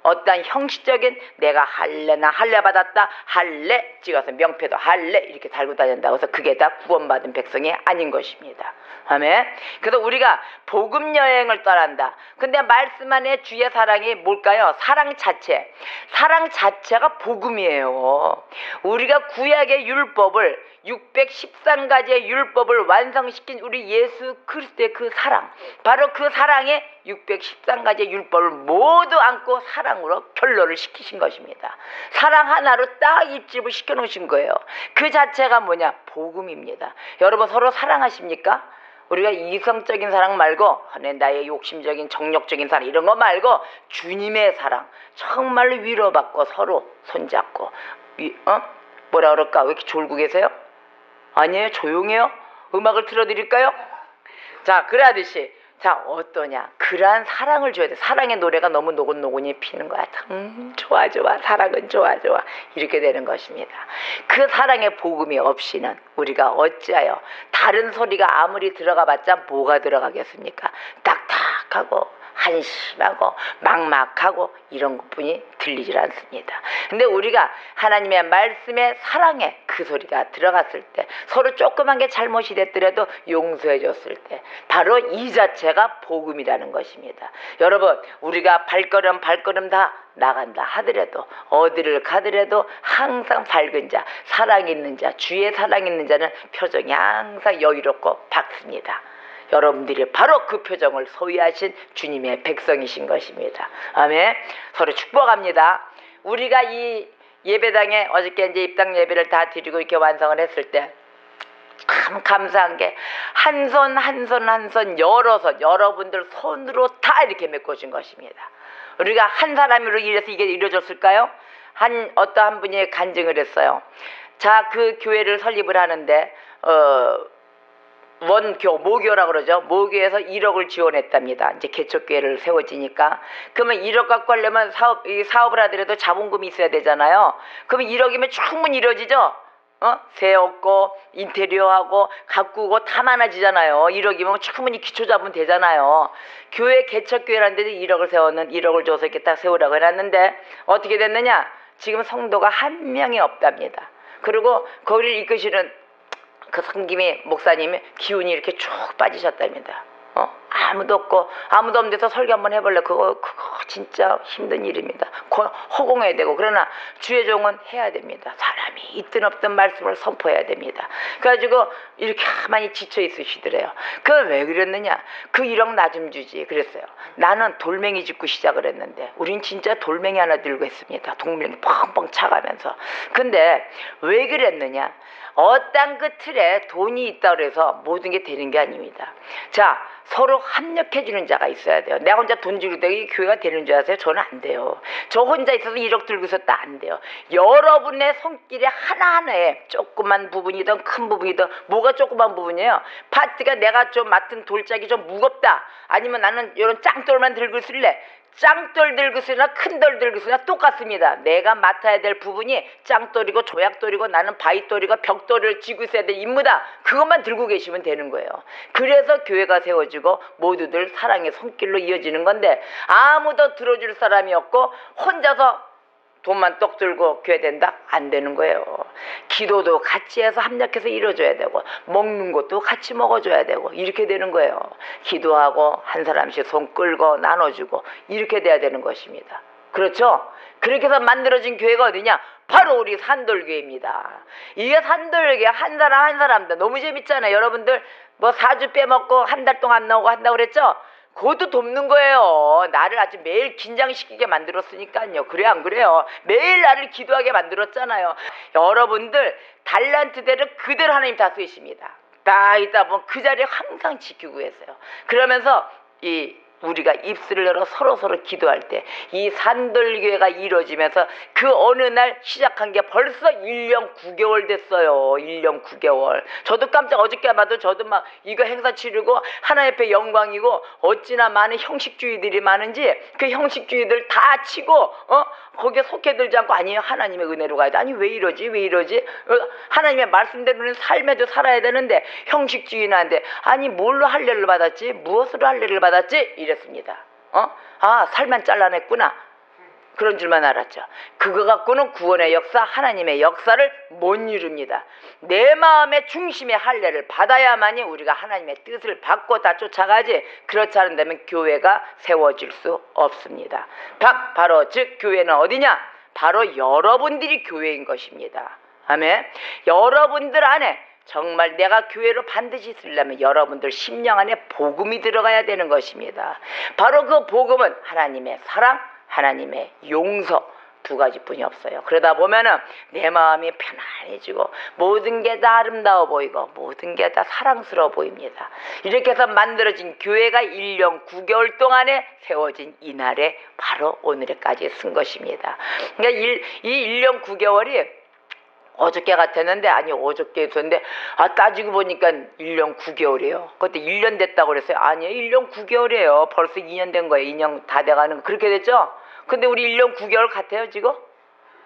어떠한 형식적인 내가 할례 받았다, 할례 찍어서 명패도 할례 이렇게 달고 다닌다고 해서 그게 다 구원받은 백성이 아닌 것입니다. 아멘. 그래서 우리가 복음 여행을 떠난다. 근데 말씀 안에 주의 사랑이 뭘까요? 사랑 자체가 복음이에요. 우리가 구약의 율법을 613가지의 율법을 완성시킨 우리 예수 그리스도의 그 사랑, 바로 그 사랑에 613가지의 율법을 모두 안고 사랑으로 결론을 시키신 것입니다. 사랑 하나로 딱 입집을 시켜놓으신 거예요. 그 자체가 뭐냐? 복음입니다. 여러분 서로 사랑하십니까? 우리가 이성적인 사랑 말고 나의 욕심적인 정력적인 사랑 이런 거 말고 주님의 사랑, 정말로 위로받고 서로 손잡고 뭐라 그럴까? 왜 이렇게 졸고 계세요? 아니에요? 조용해요? 음악을 틀어드릴까요? 자, 그러듯이 어떠냐? 그러한 사랑을 줘야 돼. 사랑의 노래가 너무 노곤노곤히 피는 거야. 좋아 사랑은 좋아 이렇게 되는 것입니다. 그 사랑의 복음이 없이는 우리가 어찌하여 다른 소리가 아무리 들어가봤자 뭐가 들어가겠습니까? 딱딱하고 한심하고 막막하고 이런 것뿐이 들리질 않습니다. 근데 우리가 하나님의 말씀에 사랑에 그 소리가 들어갔을 때, 서로 조그만 게 잘못이 됐더라도 용서해 줬을 때, 바로 이 자체가 복음이라는 것입니다. 여러분, 우리가 발걸음 다 나간다 하더라도, 어디를 가더라도 항상 밝은 자, 사랑 있는 자, 주의 사랑 있는 자는 표정이 항상 여유롭고 밝습니다. 여러분들이 바로 그 표정을 소유하신 주님의 백성이신 것입니다. 아멘. 서로 축복합니다. 우리가 이 예배당에 어저께 이제 입당 예배를 다 드리고 이렇게 완성을 했을 때 참 감사한 게 한 손 열어서 여러분들 손으로 다 이렇게 메꿔준 것입니다. 우리가 한 사람으로 이래서 이게 이루어졌을까요? 어떠한 분이 간증을 했어요. 자, 그 교회를 설립을 하는데 모교라고 그러죠. 모교에서 1억을 지원했답니다. 이제 개척교회를 세워지니까. 그러면 1억 갖고 하려면 사업을 하더라도 자본금이 있어야 되잖아요. 그러면 1억이면 충분히 이루어지죠. 새 얻고 인테리어하고 가꾸고 다 많아지잖아요. 1억이면 충분히 기초 잡으면 되잖아요. 교회 개척교회라는 데도 1억을 줘서 이렇게 딱 세우라고 해놨는데 어떻게 됐느냐? 지금 성도가 한 명이 없답니다. 그리고 거기를 이끄시는 그 성김이 목사님이 기운이 이렇게 쭉 빠지셨답니다. 아무도 없고 아무도 없는 데서 설교 한번 해볼래? 그거 진짜 힘든 일입니다. 허공해야 되고. 그러나 주의 종은 해야 됩니다. 사람이 있든 없든 말씀을 선포해야 됩니다. 그래가지고 이렇게 가만히 지쳐 있으시더래요. 그건 왜 그랬느냐? 그 1억 나 좀 주지 그랬어요. 나는 돌멩이 짚고 시작을 했는데 우린 진짜 돌멩이 하나 들고 했습니다. 돌멩이 뻥뻥 차가면서. 근데 왜 그랬느냐? 어떤 그 틀에 돈이 있다고 해서 모든 게 되는 게 아닙니다. 자, 서로 합력해주는 자가 있어야 돼요. 내가 혼자 돈 주고 이 교회가 되는 줄 아세요? 저는 안 돼요. 저 혼자 있어서 1억 들고 있었다 안 돼요. 여러분의 손길에 하나하나에 조그만 부분이든 큰 부분이든 뭐가 조그만 부분이에요? 파트가 내가 좀 맡은 돌짝이 좀 무겁다. 아니면 나는 이런 짱돌만 들고 있을래. 짱돌 들고 쓰나 큰 돌 들고 쓰나 똑같습니다. 내가 맡아야 될 부분이 짱돌이고 조약돌이고 나는 바위돌이고 벽돌을 쥐고 있어야 될 임무다. 그것만 들고 계시면 되는 거예요. 그래서 교회가 세워지고 모두들 사랑의 손길로 이어지는 건데 아무도 들어줄 사람이 없고 혼자서 돈만 떡 들고 교회 된다? 안 되는 거예요. 기도도 같이 해서 합력해서 이루어져야 되고 먹는 것도 같이 먹어줘야 되고 이렇게 되는 거예요. 기도하고 한 사람씩 손 끌고 나눠주고 이렇게 돼야 되는 것입니다. 그렇죠? 그렇게 해서 만들어진 교회가 어디냐? 바로 우리 산돌교회입니다. 이게 산돌교회 한 사람 한 사람도 너무 재밌잖아요. 여러분들 뭐 4주 빼먹고 한 달 동안 안 나오고 한다고 그랬죠? 그것도 돕는 거예요. 나를 아주 매일 긴장시키게 만들었으니까요. 그래 안 그래요? 매일 나를 기도하게 만들었잖아요. 여러분들 달란트대로 그대로 하나님 다 쓰십니다. 다 있다 보면 그 자리에 항상 지키고 계세요. 그러면서 우리가 입술을 열어 서로 기도할 때 이 산돌교회가 이루어지면서 그 어느 날 시작한 게 벌써 1년 9개월 됐어요. 1년 9개월. 저도 깜짝 어저께 봐도 저도 막 이거 행사 치르고 하나님 앞에 영광이고 어찌나 많은 형식주의들이 많은지 그 형식주의들 다 치고 거기에 속해들지 않고 아니에요. 하나님의 은혜로 가야 돼. 아니 왜 이러지? 하나님의 말씀대로는 삶에도 살아야 되는데 형식주의는 안 돼. 아니 뭘로 할례를 받았지? 무엇으로 할례를 받았지? 이랬습니다. 살만 잘라냈구나. 그런 줄만 알았죠. 그거 갖고는 구원의 역사, 하나님의 역사를 못 이룹니다. 내 마음의 중심의 할례를 받아야만이 우리가 하나님의 뜻을 받고 다 쫓아가지 그렇지 않은다면 교회가 세워질 수 없습니다. 바로 즉 교회는 어디냐? 바로 여러분들이 교회인 것입니다. 아멘. 여러분들 안에 정말 내가 교회로 반드시 쓰려면 여러분들 심령 안에 복음이 들어가야 되는 것입니다. 바로 그 복음은 하나님의 사랑, 하나님의 용서 두 가지뿐이 없어요. 그러다 보면은 내 마음이 편안해지고 모든 게 다 아름다워 보이고 모든 게 다 사랑스러워 보입니다. 이렇게 해서 만들어진 교회가 1년 9개월 동안에 세워진 이날에 바로 오늘까지 쓴 것입니다. 그러니까 이 1년 9개월이 어저께 같았는데 어저께 있었는데 따지고 보니까 1년 9개월이에요. 그때 1년 됐다고 그랬어요. 아니에요. 1년 9개월이에요. 벌써 2년 된 거예요. 2년 다 돼가는 거. 그렇게 됐죠? 근데 우리 1년 9개월 같아요 지금?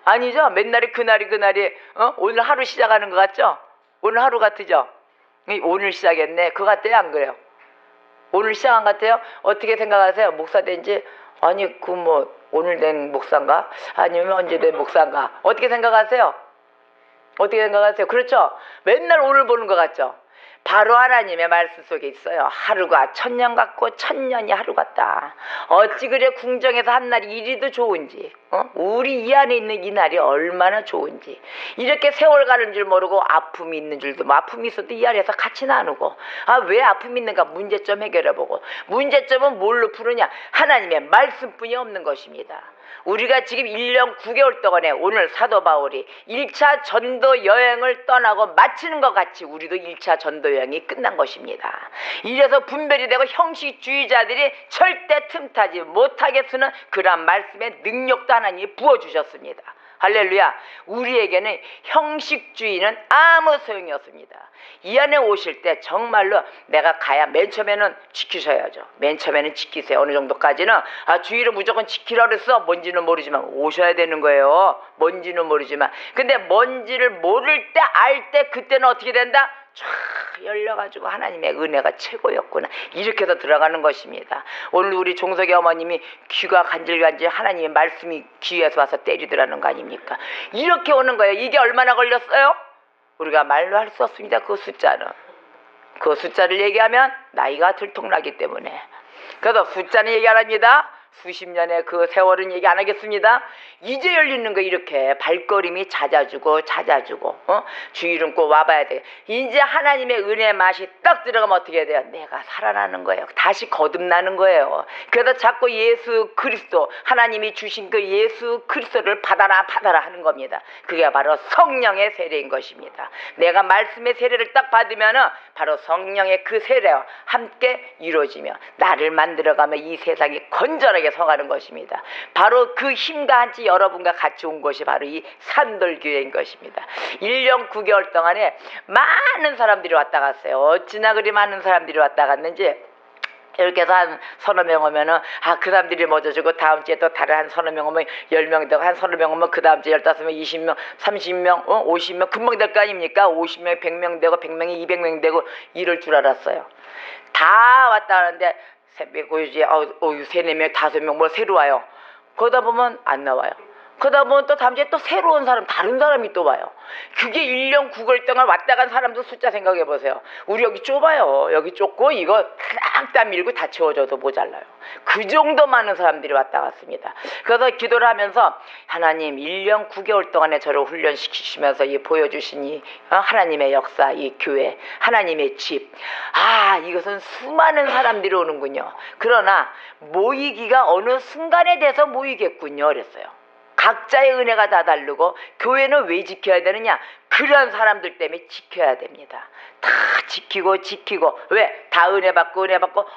아니죠? 맨날이 그날이 오늘 하루 시작하는 것 같죠? 오늘 하루 같으죠? 오늘 시작했네. 그거 같아요? 안 그래요? 오늘 시작한 것 같아요? 어떻게 생각하세요? 목사 된지? 오늘 된 목사인가? 아니면 언제 된 목사인가? 어떻게 생각하세요? 어떻게 생각하세요? 그렇죠? 맨날 오늘 보는 것 같죠? 바로 하나님의 말씀 속에 있어요. 하루가 천년 같고 천년이 하루 같다. 어찌 그래 궁정에서 한 날이 이리도 좋은지 우리 이 안에 있는 이 날이 얼마나 좋은지 이렇게 세월 가는 줄 모르고 아픔이 있는 줄도 아픔이 있어도 이 안에서 같이 나누고 왜 아픔이 있는가 문제점 해결해보고 문제점은 뭘로 푸느냐 하나님의 말씀뿐이 없는 것입니다. 우리가 지금 1년 9개월 동안에 오늘 사도 바울이 1차 전도 여행을 떠나고 마치는 것 같이 우리도 1차 전도 여행이 끝난 것입니다. 이래서 분별이 되고 형식주의자들이 절대 틈타지 못하게 쓰는 그러한 말씀의 능력도 하나님이 부어주셨습니다. 할렐루야. 우리에게는 형식주의는 아무 소용이 없습니다. 이 안에 오실 때 정말로 내가 가야 맨 처음에는 지키셔야죠. 맨 처음에는 지키세요. 어느 정도까지는 주의를 무조건 지키라 그랬어. 뭔지는 모르지만 오셔야 되는 거예요. 뭔지는 모르지만 근데 뭔지를 모를 때 알 때 그때는 어떻게 된다? 쫙 열려가지고 하나님의 은혜가 최고였구나 이렇게 해서 들어가는 것입니다. 오늘 우리 종석이 어머님이 귀가 간질간질 하나님의 말씀이 귀에서 와서 때리더라는 거 아닙니까? 이렇게 오는 거예요. 이게 얼마나 걸렸어요? 우리가 말로 할 수 없습니다. 그 숫자를 얘기하면 나이가 들통나기 때문에 그래서 숫자는 얘기 안 합니다. 수십 년의 그 세월은 얘기 안 하겠습니다. 이제 열리는 거 이렇게 발걸음이 잦아주고 주 이름 꼭 와봐야 돼. 이제 하나님의 은혜 맛이 딱 들어가면 어떻게 해야 돼요? 내가 살아나는 거예요. 다시 거듭나는 거예요. 그래서 자꾸 예수 그리스도 하나님이 주신 그 예수 그리스도를 받아라 하는 겁니다. 그게 바로 성령의 세례인 것입니다. 내가 말씀의 세례를 딱 받으면은 바로 성령의 그 세례와 함께 이루어지며 나를 만들어가며 이 세상이 건전하게 서가는 것입니다. 바로 그 힘과 한치 여러분과 같이 온 것이 바로 이 산돌교회인 것입니다. 1년 9개월 동안에 많은 사람들이 왔다 갔어요. 어찌나 그리 많은 사람들이 왔다 갔는지 이렇게 해서 한 서너 명 오면은 그 사람들이 먼저 주고 다음 주에 또 다른 한 서너 명 오면 10명 되고 한 서너 명 오면 그 다음 주에 15명, 20명, 30명, 50명 금방 될 거 아닙니까? 50명, 100명 되고 100명이 200명 되고 이럴 줄 알았어요. 다 왔다 가는데 새벽에 3-4명, 5명 뭐 새로 와요. 그러다 보면 안 나와요. 그러다 보면 또 다음 주에 또 새로운 사람, 다른 사람이 또 와요. 그게 1년 9개월 동안 왔다 간 사람들 숫자 생각해 보세요. 우리 여기 좁아요. 여기 좁고 이거 딱 다 밀고 다 채워줘도 모자라요. 그 정도 많은 사람들이 왔다 갔습니다. 그래서 기도를 하면서 하나님 1년 9개월 동안에 저를 훈련시키시면서 이 보여주신 이 하나님의 역사, 이 교회, 하나님의 집. 이것은 수많은 사람들이 오는군요. 그러나 모이기가 어느 순간에 돼서 모이겠군요. 그랬어요. 각자의 은혜가 다 다르고 교회는 왜 지켜야 되느냐? 그런 사람들 때문에 지켜야 됩니다. 다 지키고 왜? 다 은혜 받고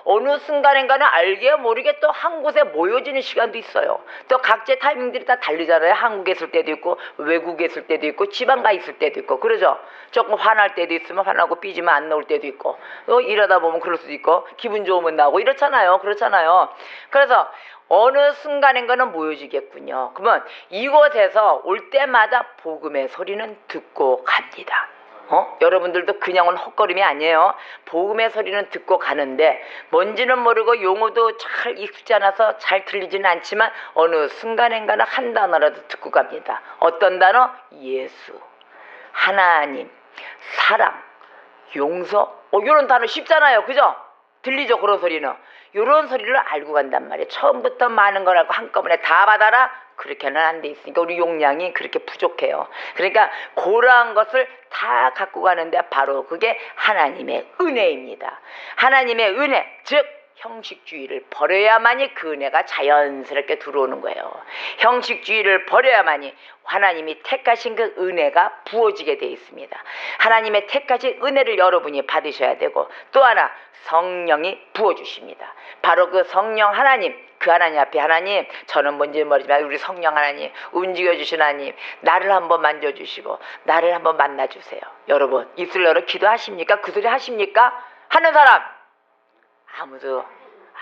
어느 순간인가는 알게 모르게 또 한 곳에 모여지는 시간도 있어요. 또 각자의 타이밍들이 다 다르잖아요. 한국에 있을 때도 있고 외국에 있을 때도 있고 지방 가 있을 때도 있고 그러죠. 조금 화날 때도 있으면 화나고 삐지면 안 나올 때도 있고 또 이러다 보면 그럴 수도 있고 기분 좋으면 나오고 이렇잖아요. 그렇잖아요. 그래서 어느 순간인가는 모여지겠군요. 그러면 이곳에서 올 때마다 복음의 소리는 듣고 갑니다. 여러분들도 그냥 온 헛걸음이 아니에요. 복음의 소리는 듣고 가는데 뭔지는 모르고 용어도 잘 익숙지 않아서 잘 들리지는 않지만 어느 순간인가는 한 단어라도 듣고 갑니다. 어떤 단어? 예수, 하나님, 사랑, 용서. 이런 단어 쉽잖아요. 그죠? 들리죠? 그런 소리는. 이런 소리를 알고 간단 말이에요. 처음부터 많은 걸 알고 한꺼번에 다 받아라? 그렇게는 안 돼 있으니까 우리 용량이 그렇게 부족해요. 그러니까 그러한 것을 다 갖고 가는데 바로 그게 하나님의 은혜입니다. 하나님의 은혜, 즉 형식주의를 버려야만이 그 은혜가 자연스럽게 들어오는 거예요. 형식주의를 버려야만이 하나님이 택하신 그 은혜가 부어지게 되어 있습니다. 하나님의 택하신 은혜를 여러분이 받으셔야 되고 또 하나 성령이 부어주십니다. 바로 그 성령 하나님, 그 하나님 앞에 하나님, 저는 뭔지 모르지만 우리 성령 하나님, 움직여주신 하나님, 나를 한번 만져주시고 나를 한번 만나주세요. 여러분 입술 열어 기도하십니까? 그 소리 하십니까? 하는 사람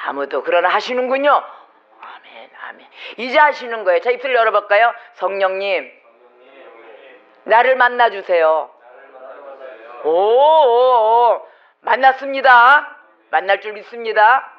아무도 그러나 하시는군요. 아멘. 이제 하시는 거예요. 자, 입술 열어볼까요? 성령님 나를 만나주세요. 오, 만났습니다. 만날 줄 믿습니다.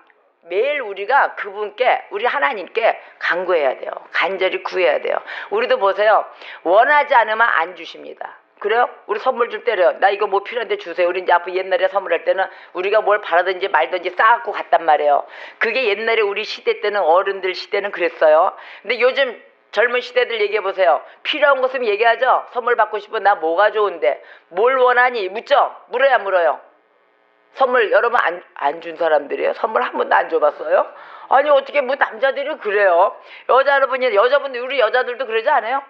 매일 우리가 그분께, 우리 하나님께 간구해야 돼요. 간절히 구해야 돼요. 우리도 보세요. 원하지 않으면 안 주십니다. 그래요? 우리 선물 줄 때래요. 나 이거 뭐 필요한데 주세요. 우리 이제 앞으로 옛날에 선물할 때는 우리가 뭘 바라든지 말든지 싸갖고 갔단 말이에요. 그게 옛날에 우리 시대 때는, 어른들 시대는 그랬어요. 근데 요즘 젊은 시대들 얘기해보세요. 필요한 것은 얘기하죠. 선물 받고 싶어. 나 뭐가 좋은데 뭘 원하니? 묻죠? 물어요? 선물 여러분 안 준 사람들이에요? 선물 한 번도 안 줘봤어요? 아니 어떻게 뭐 남자들이 그래요? 여자분들 우리 여자들도 그러지 않아요?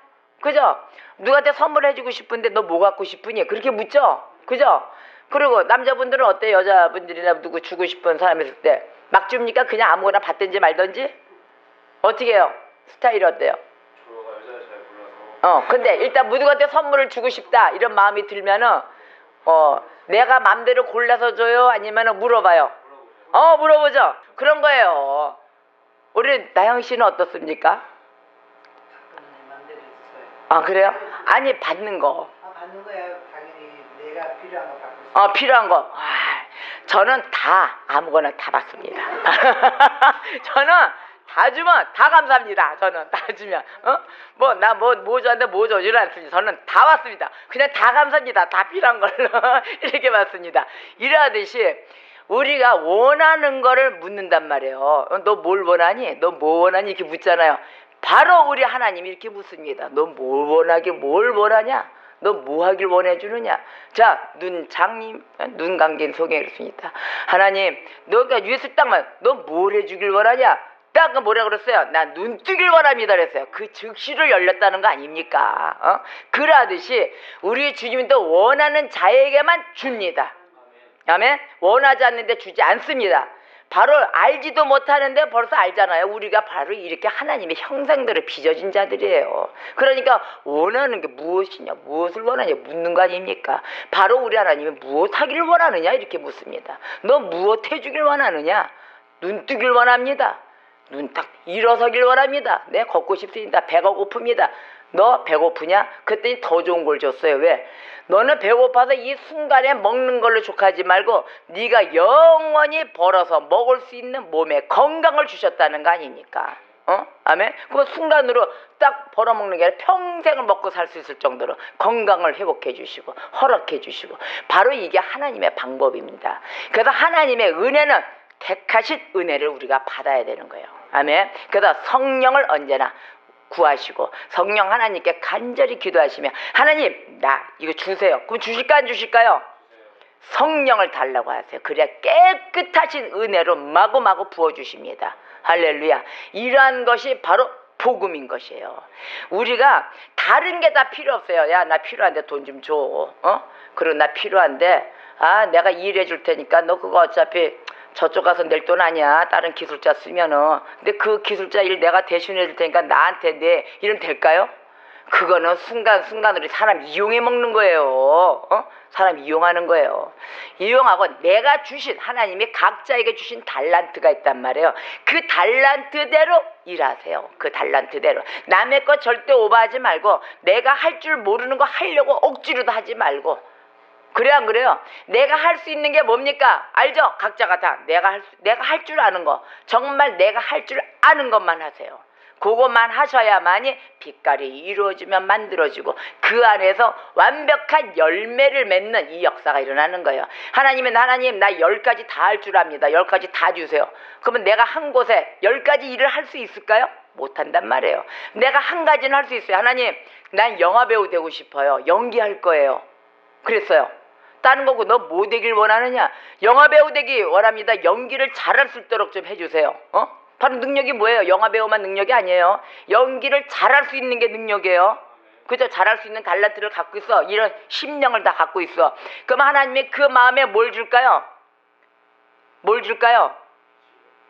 그죠? 누구한테 선물해주고 싶은데 너 뭐 갖고 싶으니? 그렇게 묻죠? 그죠? 그리고 남자분들은 어때요? 여자분들이나 누구 주고 싶은 사람 있을 때 막 줍니까? 그냥 아무거나 받든지 말든지? 어떻게 해요? 스타일이 어때요? 저가 여자를 잘 몰라서. 근데 일단 누구한테 선물을 주고 싶다 이런 마음이 들면은 내가 맘대로 골라서 줘요? 아니면 물어봐요? 물어보죠. 그런 거예요. 우리 나영 씨는 어떻습니까? 맘대로 주세요. 그래요? 아니 받는 거. 받는 거야. 당연히 내가 필요한 거 받고 싶어. 필요한 거. 저는 다 아무거나 다 받습니다. 저는 다 주면 다 감사합니다. 저는 다 주면 나 뭐 좋아하는데 뭐 줘주지 않습니다. 저는 다 받습니다. 그냥 다 감사합니다. 다 필요한 걸로 이렇게 받습니다. 이러하듯이 우리가 원하는 거를 묻는단 말이에요. 너 뭘 원하니? 너 뭐 원하니? 이렇게 묻잖아요. 바로 우리 하나님이 이렇게 묻습니다. 너 뭘 원하게 뭘 원하냐? 너 뭐 하길 원해주느냐? 자, 눈 감긴 속에 이렇습니다. 하나님, 너가 예수 땅만 너 뭘 해주길 원하냐? 딱 뭐라 그랬어요? 나 눈 뜨길 원합니다 그랬어요. 그 즉시를 열렸다는 거 아닙니까? 그러듯이 우리 주님도 원하는 자에게만 줍니다. 아멘. 원하지 않는데 주지 않습니다. 바로 알지도 못하는데 벌써 알잖아요. 우리가 바로 이렇게 하나님의 형상대로 빚어진 자들이에요. 그러니까 원하는 게 무엇이냐, 무엇을 원하냐 묻는 거 아닙니까? 바로 우리 하나님은 무엇 하기를 원하느냐 이렇게 묻습니다. 너 무엇 해주길 원하느냐? 눈 뜨길 원합니다. 눈 딱 일어서길 원합니다. 네, 걷고 싶습니다. 배가 고픕니다. 너 배고프냐? 그랬더니 더 좋은 걸 줬어요. 왜? 너는 배고파서 이 순간에 먹는 걸로 족하지 말고 네가 영원히 벌어서 먹을 수 있는 몸에 건강을 주셨다는 거 아닙니까? 아멘? 그럼 순간으로 딱 벌어먹는 게 아니라 평생을 먹고 살 수 있을 정도로 건강을 회복해 주시고 허락해 주시고 바로 이게 하나님의 방법입니다. 그래서 하나님의 은혜는 택하신 은혜를 우리가 받아야 되는 거예요. 아멘? 그래서 성령을 언제나 구하시고 성령 하나님께 간절히 기도하시며 하나님 나 이거 주세요. 그럼 주실까 안 주실까요? 성령을 달라고 하세요. 그래야 깨끗하신 은혜로 마구마구 부어주십니다. 할렐루야. 이러한 것이 바로 복음인 것이에요. 우리가 다른 게 다 필요 없어요. 야, 나 필요한데 돈 좀 줘. 그리고 나 필요한데 내가 일해 줄 테니까 너 그거 어차피 저쪽 가서 낼 돈 아니야. 다른 기술자 쓰면은. 근데 그 기술자 일 내가 대신해 줄 테니까 나한테 내. 이러면 될까요? 그거는 순간순간으로 사람 이용해 먹는 거예요. 사람 이용하는 거예요. 이용하고 내가 주신 하나님이 각자에게 주신 달란트가 있단 말이에요. 그 달란트대로 일하세요. 그 달란트대로. 남의 거 절대 오버하지 말고 내가 할 줄 모르는 거 하려고 억지로도 하지 말고. 그래 안 그래요? 내가 할 수 있는 게 뭡니까? 알죠? 각자가 다 내가 할 줄 아는 거 정말 내가 할 줄 아는 것만 하세요. 그것만 하셔야만이 빛깔이 이루어지면 만들어지고 그 안에서 완벽한 열매를 맺는 이 역사가 일어나는 거예요. 하나님 나 10가지 다 할 줄 압니다. 10가지 다 주세요. 그러면 내가 한 곳에 10가지 일을 할 수 있을까요? 못한단 말이에요. 내가 한 가지는 할 수 있어요. 하나님 난 영화배우 되고 싶어요. 연기할 거예요. 그랬어요. 다른 거고 너 뭐 되길 원하느냐? 영화배우 되기 원합니다. 연기를 잘할 수 있도록 좀 해주세요. 바로 능력이 뭐예요? 영화배우만 능력이 아니에요. 연기를 잘할 수 있는 게 능력이에요. 그죠? 잘할 수 있는 달란트를 갖고 있어. 이런 심령을 다 갖고 있어. 그럼 하나님이 그 마음에 뭘 줄까요? 뭘 줄까요?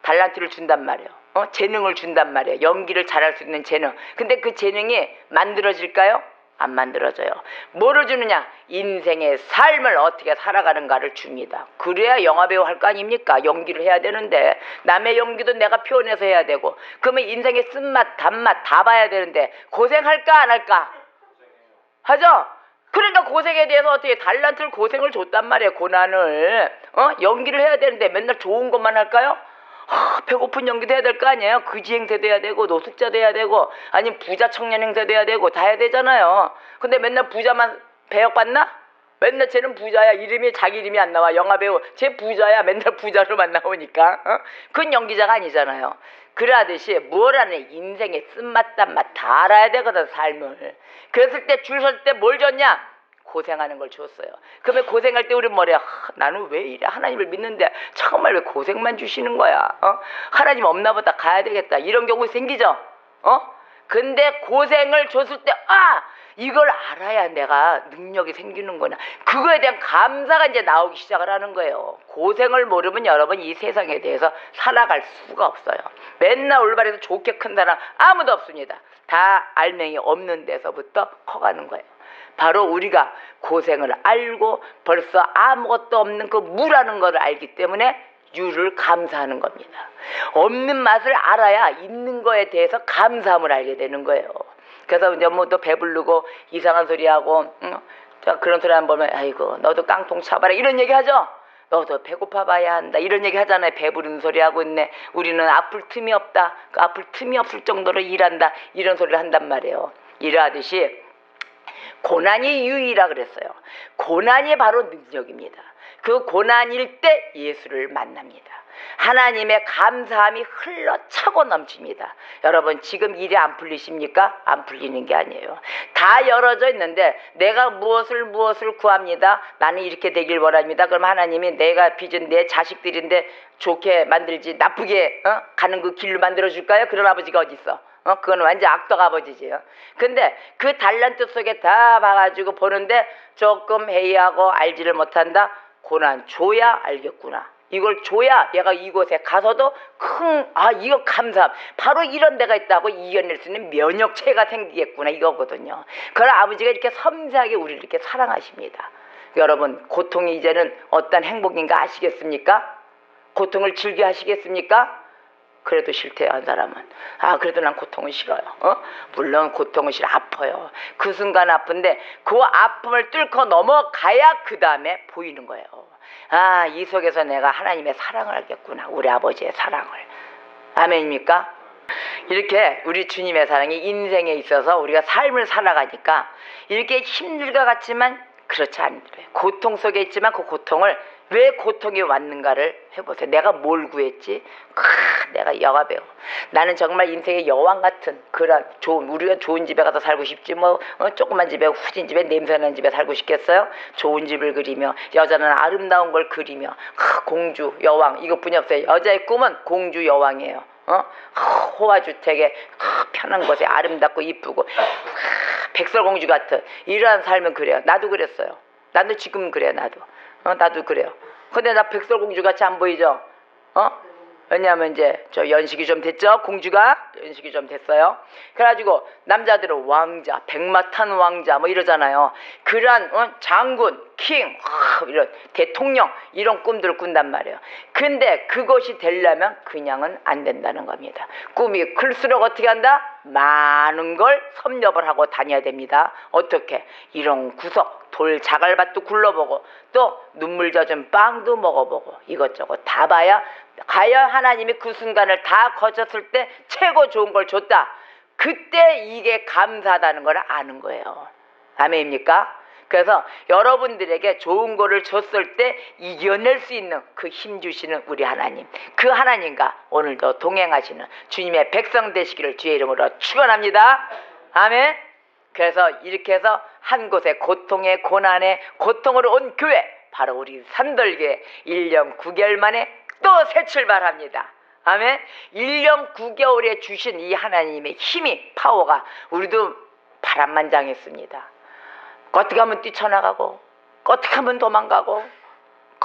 달란트를 준단 말이에요. 재능을 준단 말이에요. 연기를 잘할 수 있는 재능. 근데 그 재능이 만들어질까요? 안 만들어져요. 뭐를 주느냐? 인생의 삶을 어떻게 살아가는가를 줍니다. 그래야 영화배우 할 거 아닙니까? 연기를 해야 되는데 남의 연기도 내가 표현해서 해야 되고 그러면 인생의 쓴맛 단맛 다 봐야 되는데 고생할까 안 할까? 하죠? 그러니까 고생에 대해서 어떻게 달란트를 고생을 줬단 말이에요. 고난을 연기를 해야 되는데 맨날 좋은 것만 할까요? 배고픈 연기도 해야 될 거 아니에요. 그지 행세도 해야 되고 노숙자도 해야 되고 아니면 부자 청년 행세도 해야 되고 다 해야 되잖아요. 근데 맨날 부자만 배역받나? 맨날 쟤는 부자야. 자기 이름이 안 나와. 영화배우 쟤 부자야. 맨날 부자로만 나오니까 그건 연기자가 아니잖아요. 그러듯이 뭘 하는 인생의 쓴맛 단맛 다 알아야 되거든. 삶을. 그랬을 때 줄 설 때 뭘 줬냐? 고생하는 걸 줬어요. 그러면 고생할 때 우리 뭐래요? 나는 왜 이래? 하나님을 믿는데 정말 왜 고생만 주시는 거야? 하나님 없나 보다 가야 되겠다. 이런 경우 생기죠? 근데 고생을 줬을 때 이걸 알아야 내가 능력이 생기는구나. 그거에 대한 감사가 이제 나오기 시작을 하는 거예요. 고생을 모르면 여러분 이 세상에 대해서 살아갈 수가 없어요. 맨날 올바르서 좋게 큰 사람 아무도 없습니다. 다 알맹이 없는 데서부터 커가는 거예요. 바로 우리가 고생을 알고 벌써 아무것도 없는 그 무라는 것을 알기 때문에 유를 감사하는 겁니다. 없는 맛을 알아야 있는 거에 대해서 감사함을 알게 되는 거예요. 그래서 이제 뭐 또 배부르고 이상한 소리 하고 그런 소리 한번 보면 아이고 너도 깡통 차봐라 이런 얘기 하죠. 너도 배고파 봐야 한다 이런 얘기 하잖아요. 배부른 소리 하고 있네. 우리는 아플 틈이 없다. 그 아플 틈이 없을 정도로 일한다. 이런 소리를 한단 말이에요. 이러하듯이 고난이 유의라 그랬어요. 고난이 바로 능력입니다. 그 고난일 때 예수를 만납니다. 하나님의 감사함이 흘러차고 넘칩니다. 여러분 지금 일이 안 풀리십니까? 안 풀리는 게 아니에요. 다 열어져 있는데 내가 무엇을 구합니다. 나는 이렇게 되길 원합니다. 그럼 하나님이 내가 빚은 내 자식들인데 좋게 만들지 나쁘게 가는 그 길로 만들어줄까요? 그런 아버지가 어디 있어? 그건 완전 악덕 아버지지요. 근데 그 달란트 속에 다 봐가지고 보는데 조금 회의하고 알지를 못한다. 고난 줘야 알겠구나. 이걸 줘야 얘가 이곳에 가서도 이거 감사함. 바로 이런 데가 있다고 이겨낼 수 있는 면역체가 생기겠구나 이거거든요. 그걸 아버지가 이렇게 섬세하게 우리를 이렇게 사랑하십니다. 여러분 고통이 이제는 어떤 행복인가 아시겠습니까? 고통을 즐겨 하시겠습니까? 그래도 싫대요 한 사람은. 그래도 난 고통은 싫어요. 물론 고통은 싫어. 아파요. 그 순간 아픈데 그 아픔을 뚫고 넘어가야 그 다음에 보이는 거예요. 이 속에서 내가 하나님의 사랑을 알겠구나. 우리 아버지의 사랑을. 아멘입니까? 이렇게 우리 주님의 사랑이 인생에 있어서 우리가 삶을 살아가니까 이렇게 힘들 것 같지만 그렇지 않더래요. 고통 속에 있지만 그 고통을 왜 고통이 왔는가를 해보세요. 내가 뭘 구했지? 내가 여가 배우. 나는 정말 인생의 여왕 같은 그런 우리가 좋은 집에 가서 살고 싶지 조그만 집에 후진 집에 냄새나는 집에 살고 싶겠어요? 좋은 집을 그리며 여자는 아름다운 걸 그리며 공주 여왕 이것뿐이 없어요. 여자의 꿈은 공주 여왕이에요. 호화주택에 편한 곳에 아름답고 이쁘고 백설공주 같은 이러한 삶은 그래요. 나도 그랬어요. 나도 지금 그래. 나도 그래요. 근데 나 백설공주 같이 안 보이죠? 왜냐하면 이제 저 연식이 좀 됐죠? 공주가 연식이 좀 됐어요. 그래가지고 남자들은 왕자, 백마탄 왕자 이러잖아요. 그러한 장군, 킹, 이런 대통령 이런 꿈들을 꾼단 말이에요. 근데 그것이 되려면 그냥은 안 된다는 겁니다. 꿈이 클수록 어떻게 한다? 많은 걸 섭렵을 하고 다녀야 됩니다. 어떻게? 이런 구석 돌 자갈밭도 굴러보고 또 눈물 젖은 빵도 먹어보고 이것저것 다 봐야 과연 하나님이 그 순간을 다 거쳤을 때 최고 좋은 걸 줬다. 그때 이게 감사하다는 걸 아는 거예요. 아멘입니까? 그래서 여러분들에게 좋은 거를 줬을 때 이겨낼 수 있는 그 힘 주시는 우리 하나님, 그 하나님과 오늘도 동행하시는 주님의 백성 되시기를 주의 이름으로 축원합니다. 아멘. 그래서 이렇게 해서 한 곳에 고통에 고난에 고통으로 온 교회 바로 우리 산돌교회 1년 9개월 만에 또 새 출발합니다. 아멘. 1년 9개월에 주신 이 하나님의 힘이 파워가 우리도 바람만장했습니다. 어떻게 하면 뛰쳐나가고 어떻게 하면 도망가고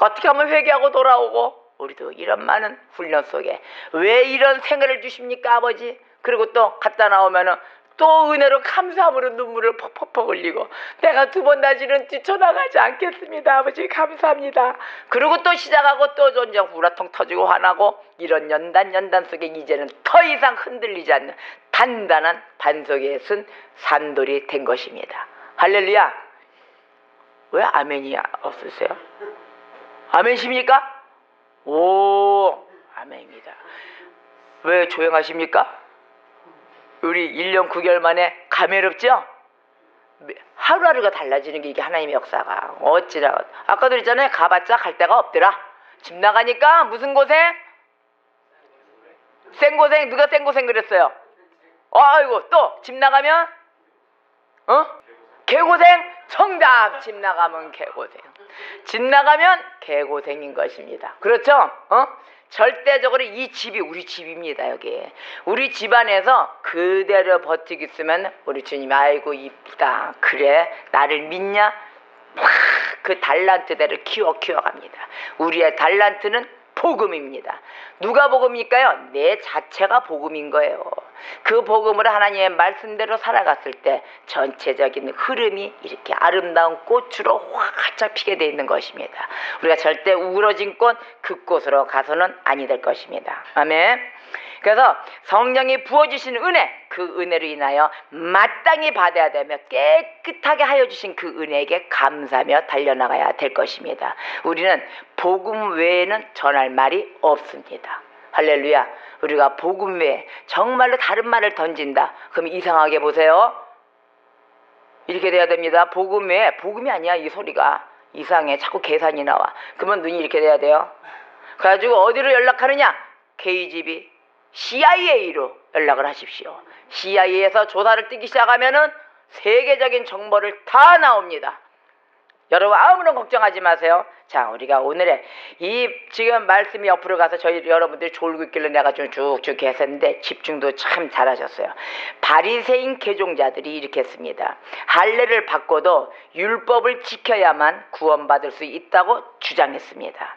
어떻게 하면 회개하고 돌아오고 우리도 이런 많은 훈련 속에 왜 이런 생애를 주십니까 아버지? 그리고 또 갔다 나오면은 또 은혜로 감사함으로 눈물을 퍽퍽퍽 흘리고 내가 두 번 다시는 뛰쳐나가지 않겠습니다 아버지 감사합니다. 그리고 또 시작하고 또 전쟁 우라통 터지고 화나고 이런 연단 속에 이제는 더 이상 흔들리지 않는 단단한 반석에 쓴 산돌이 된 것입니다. 할렐루야. 왜 아멘이 없으세요? 아멘십니까? 오 아멘입니다. 왜 조용하십니까? 우리 1년 9개월 만에 감회롭죠? 하루하루가 달라지는 게 이게 하나님의 역사가 어찌라. 아까도 그랬잖아요. 가봤자 갈 데가 없더라. 집 나가니까 무슨 고생? 생고생. 누가 생고생 그랬어요? 아이고 또 집 나가면 개고생? 정답. 집 나가면 개고생. 집 나가면 개고생인 것입니다. 그렇죠? 절대적으로 이 집이 우리 집입니다. 여기 우리 집안에서 그대로 버티고 있으면 우리 주님 아이고 이쁘다. 그래 나를 믿냐? 그 달란트대로 키워갑니다. 우리의 달란트는 복음입니다. 누가 복음일까요? 내 자체가 복음인 거예요. 그 복음으로 하나님의 말씀대로 살아갔을 때 전체적인 흐름이 이렇게 아름다운 꽃으로 활짝 피게 되어 있는 것입니다. 우리가 절대 우그러진 꽃 그 꽃으로 가서는 아니 될 것입니다. 아멘. 그래서 성령이 부어주신 은혜, 그 은혜로 인하여 마땅히 받아야 되며 깨끗하게 하여 주신 그 은혜에게 감사하며 달려나가야 될 것입니다. 우리는 복음 외에는 전할 말이 없습니다. 할렐루야. 우리가 복음 외에 정말로 다른 말을 던진다. 그럼 이상하게 보세요. 이렇게 돼야 됩니다. 복음 외에 복음이 아니야 이 소리가. 이상해. 자꾸 계산이 나와. 그러면 눈이 이렇게 돼야 돼요. 그래가지고 어디로 연락하느냐? KGB, CIA로 연락을 하십시오. CIA에서 조사를 뛰기 시작하면은 세계적인 정보를 다 나옵니다. 여러분 아무런 걱정하지 마세요. 자, 우리가 오늘의 이 지금 말씀이 옆으로 가서 저희 여러분들이 졸고 있길래 내가 좀 쭉쭉 했었는데 집중도 참 잘하셨어요. 바리새인 개종자들이 이렇게 했습니다. 할례를 받고도 율법을 지켜야만 구원받을 수 있다고 주장했습니다.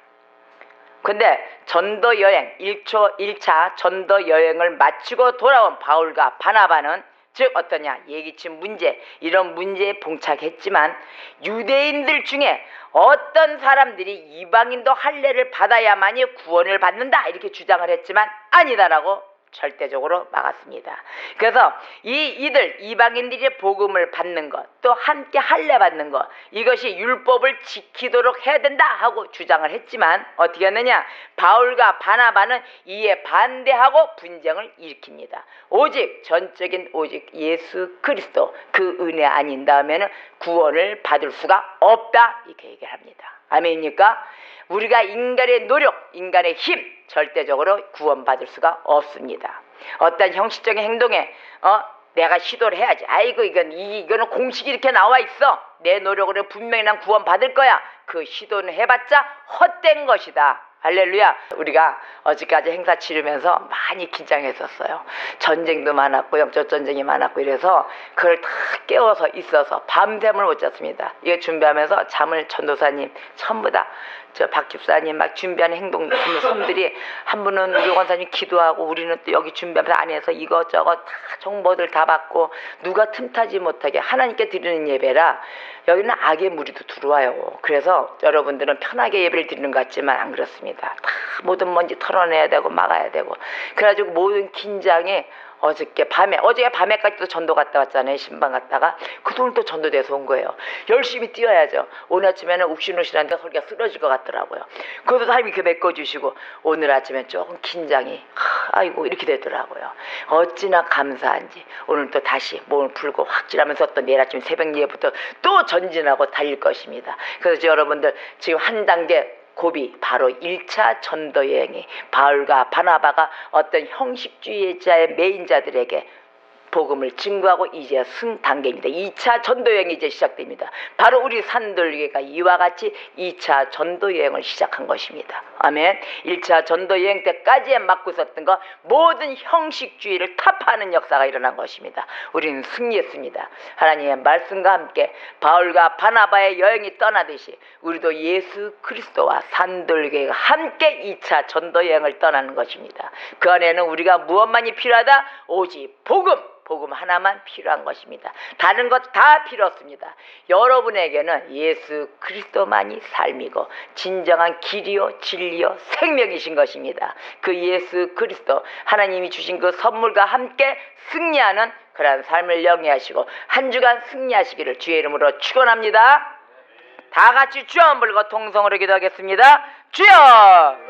근데 전도 여행 1차 전도 여행을 마치고 돌아온 바울과 바나바는 즉 어떠냐, 예기치 문제, 이런 문제에 봉착했지만 유대인들 중에 어떤 사람들이 이방인도 할례를 받아야만이 구원을 받는다 이렇게 주장을 했지만 아니다라고 절대적으로 막았습니다. 그래서 이들 이방인들이 복음을 받는 것, 또 함께 할례 받는 것, 이것이 율법을 지키도록 해야 된다 하고 주장을 했지만 어떻게 했느냐, 바울과 바나바는 이에 반대하고 분쟁을 일으킵니다. 오직 전적인 오직 예수 그리스도 그 은혜 아닌 다음에는 구원을 받을 수가 없다 이렇게 얘기를 합니다. 아멘입니까? 우리가 인간의 노력, 인간의 힘 절대적으로 구원받을 수가 없습니다. 어떤 형식적인 행동에 내가 시도를 해야지. 아이고 이거는 공식이 이렇게 나와 있어. 내 노력으로 분명히 난 구원받을 거야. 그 시도는 해봤자 헛된 것이다. 할렐루야. 우리가 어제까지 행사 치르면서 많이 긴장했었어요. 전쟁도 많았고 영적 전쟁이 많았고 이래서 그걸 다 깨워서 있어서 밤샘을 못 잤습니다. 이거 준비하면서 잠을 전도사님 전부 다 저 박 집사님 막 준비하는 행동 손들이 한 분은 우리 원사님 기도하고 우리는 또 여기 준비하면서 안에서 이것저것 다 정보들 다 받고 누가 틈타지 못하게 하나님께 드리는 예배라 여기는 악의 무리도 들어와요. 그래서 여러분들은 편하게 예배를 드리는 것 같지만 안 그렇습니다. 다 모든 먼지 털어내야 되고 막아야 되고 그래가지고 모든 긴장에 어저께 밤에까지도 전도 갔다 왔잖아요. 신방 갔다가 그 돈을 또 전도돼서 온 거예요. 열심히 뛰어야죠. 오늘 아침에는 욱신욱신한데 소리가 쓰러질 것 같더라고요. 그것도 하나님이 이렇게 메꿔주시고 오늘 아침에 조금 긴장이 아이고 이렇게 되더라고요. 어찌나 감사한지 오늘 또 다시 몸을 풀고 확실하면서 또 내일 아침 새벽 예부터 또 전진하고 달릴 것입니다. 그래서 여러분들 지금 한 단계 고비 바로 1차 전도 여행이 바울과 바나바가 어떤 형식주의자의 메인자들에게 복음을 증거하고 이제 승 단계입니다. 2차 전도 여행이 이제 시작됩니다. 바로 우리 산돌교회가 이와 같이 2차 전도 여행을 시작한 것입니다. 아멘. 1차 전도 여행 때까지에 맡고 있었던 거 모든 형식주의를 타파하는 역사가 일어난 것입니다. 우리는 승리했습니다. 하나님의 말씀과 함께 바울과 바나바의 여행이 떠나듯이 우리도 예수 그리스도와 산돌교회가 함께 2차 전도 여행을 떠나는 것입니다. 그 안에는 우리가 무엇만이 필요하다? 오직 복음 하나만 필요한 것입니다. 다른 것 다 필요 없습니다. 여러분에게는 예수 그리스도만이 삶이고 진정한 길이요 진리요 생명이신 것입니다. 그 예수 그리스도 하나님이 주신 그 선물과 함께 승리하는 그러한 삶을 영위하시고 한 주간 승리하시기를 주의 이름으로 축원합니다. 다 같이 주여 한번 불고 통성으로 기도하겠습니다. 주여!